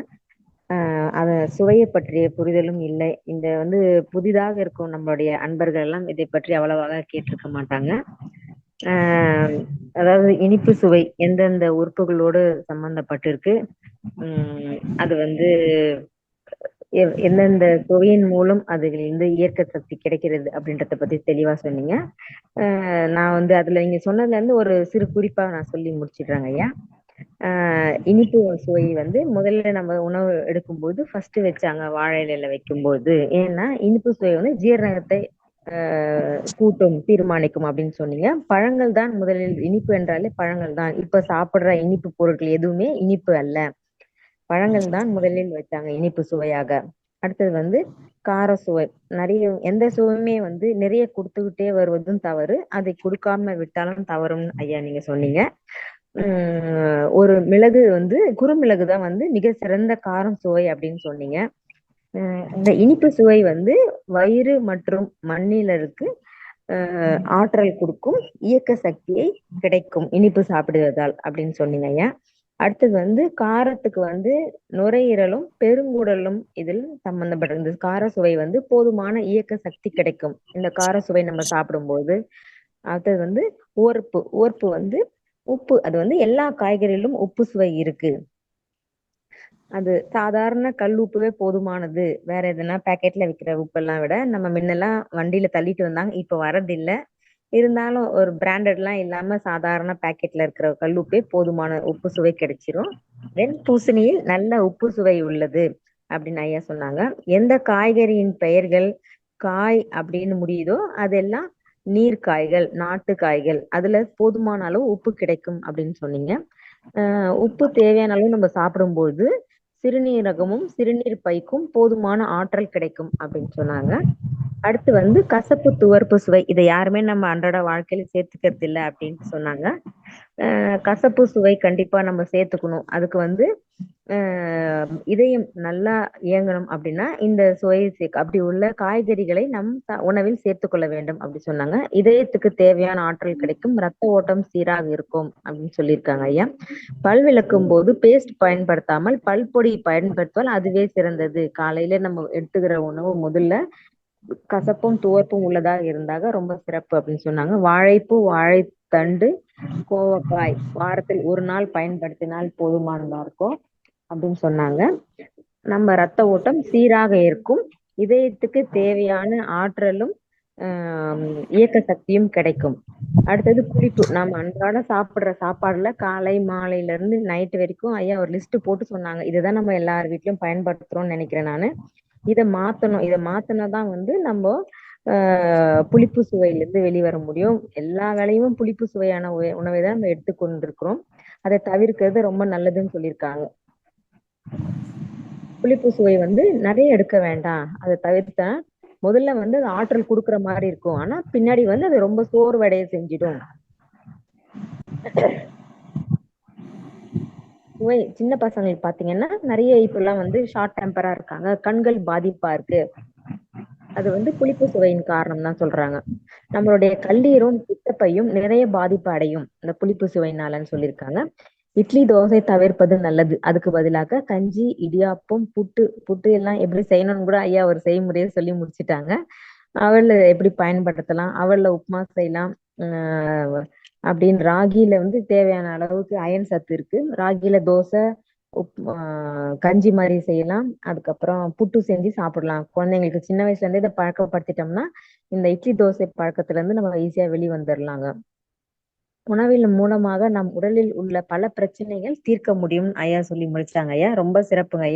அத சுவையை பற்றிய புரிதலும் இல்லை. இந்த வந்து புதிதாக இருக்கும் நம்மளுடைய அன்பர்கள் எல்லாம் இதை பற்றி அவ்வளவாக கேட்டிருக்க மாட்டாங்க. அதாவது இனிப்பு சுவை எந்தெந்த உறுப்புகளோடு சம்பந்தப்பட்டிருக்கு, அது வந்து எந்தெந்த சுவையின் மூலம் அதுல இருந்து இயற்கை சக்தி கிடைக்கிறது அப்படின்றத பத்தி தெளிவா சொன்னீங்க. நான் வந்து அதுல நீங்க சொன்னதுல இருந்து ஒரு சிறு குறிப்பா நான் சொல்லி முடிச்சிடுறேங்க ஐயா. இனிப்பு சுவை வந்து முதல்ல நம்ம உணவு எடுக்கும்போது ஃபர்ஸ்ட் வச்சாங்க வாழை இலையில வைக்கும்போது. ஏன்னா இனிப்பு சுவை வந்து ஜீரணத்தை கூட்டும், தீர்மானிக்கும் அப்படின்னு சொன்னீங்க. பழங்கள் தான் முதலில், இனிப்பு என்றாலே பழங்கள் தான். இப்ப சாப்பிடுற இனிப்பு பொருட்கள் எதுவுமே இனிப்பு அல்ல, பழங்கள் தான் முதலில் வச்சாங்க இனிப்பு சுவையாக. அடுத்தது வந்து கார சுவை. நிறைய எந்த சுவையுமே வந்து நிறைய கொடுத்துக்கிட்டே வருவதும் தவறு, அதை கொடுக்காம விட்டாலும் தவறும் ஐயா நீங்க சொன்னீங்க. ஒரு மிளகு வந்து குறுமிளகு தான் வந்து மிக சிறந்த காரம் சுவை அப்படின்னு சொன்னீங்க. இந்த இனிப்பு சுவை வந்து வயிறு மற்றும் மண்ணிலருக்கு ஆற்றல் கொடுக்கும், இயக்க சக்தியை கிடைக்கும் இனிப்பு சாப்பிடுவதால் அப்படின்னு சொன்னீங்க ஐயா. அடுத்தது வந்து காரத்துக்கு வந்து நுரையீரலும் பெருங்குடலும் இதில் சம்பந்தப்பட்டிருந்த கார சுவை வந்து போதுமான இயக்க சக்தி கிடைக்கும் இந்த கார சுவை நம்ம சாப்பிடும்போது. அடுத்தது வந்து ஓர்ப்பு வந்து உப்பு அது வந்து எல்லா காய்கறிகளிலும் உப்பு சுவை இருக்கு. அது சாதாரண கல் உப்புவே போதுமானது. வேற எதுனா பாக்கெட்ல விக்கிற உப்பெல்லாம் விட நம்ம முன்னெல்லாம் வண்டியில தள்ளிட்டு வந்தாங்க. இப்ப வரதில்ல. இருந்தாலும் ஒரு பிராண்டட்லாம் இல்லாம சாதாரண பாக்கெட்ல இருக்கிற கல் உப்பே போதுமான உப்பு சுவை கிடைச்சிரும். வெண்பூசணியில் நல்ல உப்பு சுவை உள்ளது அப்படின்னு ஐயா சொன்னாங்க. எந்த காய்கறியின் பெயர்கள் காய் அப்படின்னு முடியுதோ அதெல்லாம் நீர் காய்கள், நாட்டு காய்கள். அதுல போதுமான அளவு உப்பு கிடைக்கும் அப்படின்னு சொன்னீங்க. உப்பு தேவையான அளவு நம்ம சாப்பிடும்போது சிறுநீரகமும் சிறுநீர் பைக்கும் போதுமான ஆற்றல் கிடைக்கும் அப்படின்னு சொன்னாங்க. அடுத்து வந்து கசப்பு துவர்ப்பு சுவை இதை யாருமே நம்ம அன்றாட வாழ்க்கையில சேர்த்துக்கிறது இல்லை அப்படின்னு சொன்னாங்க. கசப்பு சுவை கண்டிப்பா நம்ம சேர்த்துக்கணும். அதுக்கு வந்து இதயம் நல்லா இயங்கணும் அப்படின்னா இந்த சுவையை அப்படி உள்ள காய்கறிகளை நம் உணவில் சேர்த்துக்கொள்ள வேண்டும் அப்படி சொன்னாங்க. இதயத்துக்கு தேவையான ஆற்றல் கிடைக்கும், ரத்த ஓட்டம் சீராக இருக்கும் அப்படின்னு சொல்லியிருக்காங்க ஐயா. பல் விளக்கும் போது பேஸ்ட் பயன்படுத்தாமல் பல்பொடி பயன்படுத்துவால் அதுவே சிறந்தது. காலையில நம்ம எடுத்துக்கிற உணவு முதல்ல கசப்பும் துவர்ப்பும் உள்ளதாக இருந்தாக ரொம்ப சிறப்பு அப்படின்னு சொன்னாங்க. வாழைப்பூ, வாழைத்தண்டு, கோவக்காய் வாரத்தில் ஒரு நாள் பயன்படுத்தினால் போதுமானதா இருக்கும் அப்படின்னு சொன்னாங்க. நம்ம ரத்த ஓட்டம் சீராக இருக்கும், இதயத்துக்கு தேவையான ஆற்றலும் இயக்க சக்தியும் கிடைக்கும். அடுத்தது புளிப்பு. நம்ம அன்றாட சாப்பிடுற சாப்பாடுல காலை மாலையில இருந்து நைட்டு வரைக்கும் ஐயா ஒரு லிஸ்ட் போட்டு சொன்னாங்க. இதுதான் நம்ம எல்லார் வீட்லயும் பயன்படுத்துறோம்னு நினைக்கிறேன் நானு. இதை மாத்தனாதான் வந்து நம்ம புளிப்பு சுவையிலிருந்து வெளிவர முடியும். எல்லா வேலையும் புளிப்பு சுவையான உணவை தான் நம்ம எடுத்துக்கொண்டிருக்கிறோம். அதை தவிர்க்கிறது ரொம்ப நல்லதுன்னு சொல்லியிருக்காங்க. புளிப்பு சுவை வந்து நிறைய எடுக்க வேண்டாம், அதை தவிர்த்தா முதல்ல வந்து அது ஆற்றல் கொடுக்குற மாதிரி இருக்கும், ஆனா பின்னாடி வந்து அது ரொம்ப சோர்வடைய செஞ்சிடும். சுவை சின்ன பசங்களுக்கு பாத்தீங்கன்னா நிறைய இப்பெல்லாம் வந்து ஷார்ட் டெம்பரா இருக்காங்க, கண்கள் பாதிப்பா இருக்கு. அது வந்து புளிப்பு சுவையின் காரணம் தான் சொல்றாங்க. நம்மளுடைய கல்லீரும் பித்தப்பையும் நிறைய பாதிப்பு அடையும் இந்த புளிப்பு சுவைனாலன்னு சொல்லியிருக்காங்க. இட்லி தோசை தவிர்ப்பது நல்லது. அதுக்கு பதிலாக கஞ்சி, இடியாப்பம், புட்டு எல்லாம் எப்படி செய்யணும்னு கூட ஐயா ஒரு செய்முறையை சொல்லி முடிச்சிட்டாங்க. அவல்ல எப்படி பயன்படுத்தலாம், அவல்ல உப்புமா செய்யலாம். அப்படின்னு ராகியில வந்து தேவையான அளவுக்கு அயன் சத்து இருக்கு. ராகியில தோசை, கஞ்சி மாதிரி செய்யலாம். அதுக்கப்புறம் புட்டு செஞ்சு சாப்பிடலாம். குழந்தைங்களுக்கு சின்ன வயசுல இருந்தே இதை பழக்கப்படுத்திட்டோம்னா இந்த இட்லி தோசை பழக்கத்துல இருந்து நம்ம ஈஸியா வெளிவந்துடலாங்க. உணவின் மூலமாக நம் உடலில் உள்ள பல பிரச்சனைகள் தீர்க்க முடியும் ஐயா சொல்லி முடிச்சாங்க ஐயா. ரொம்ப சிறப்புங்க ஐயா.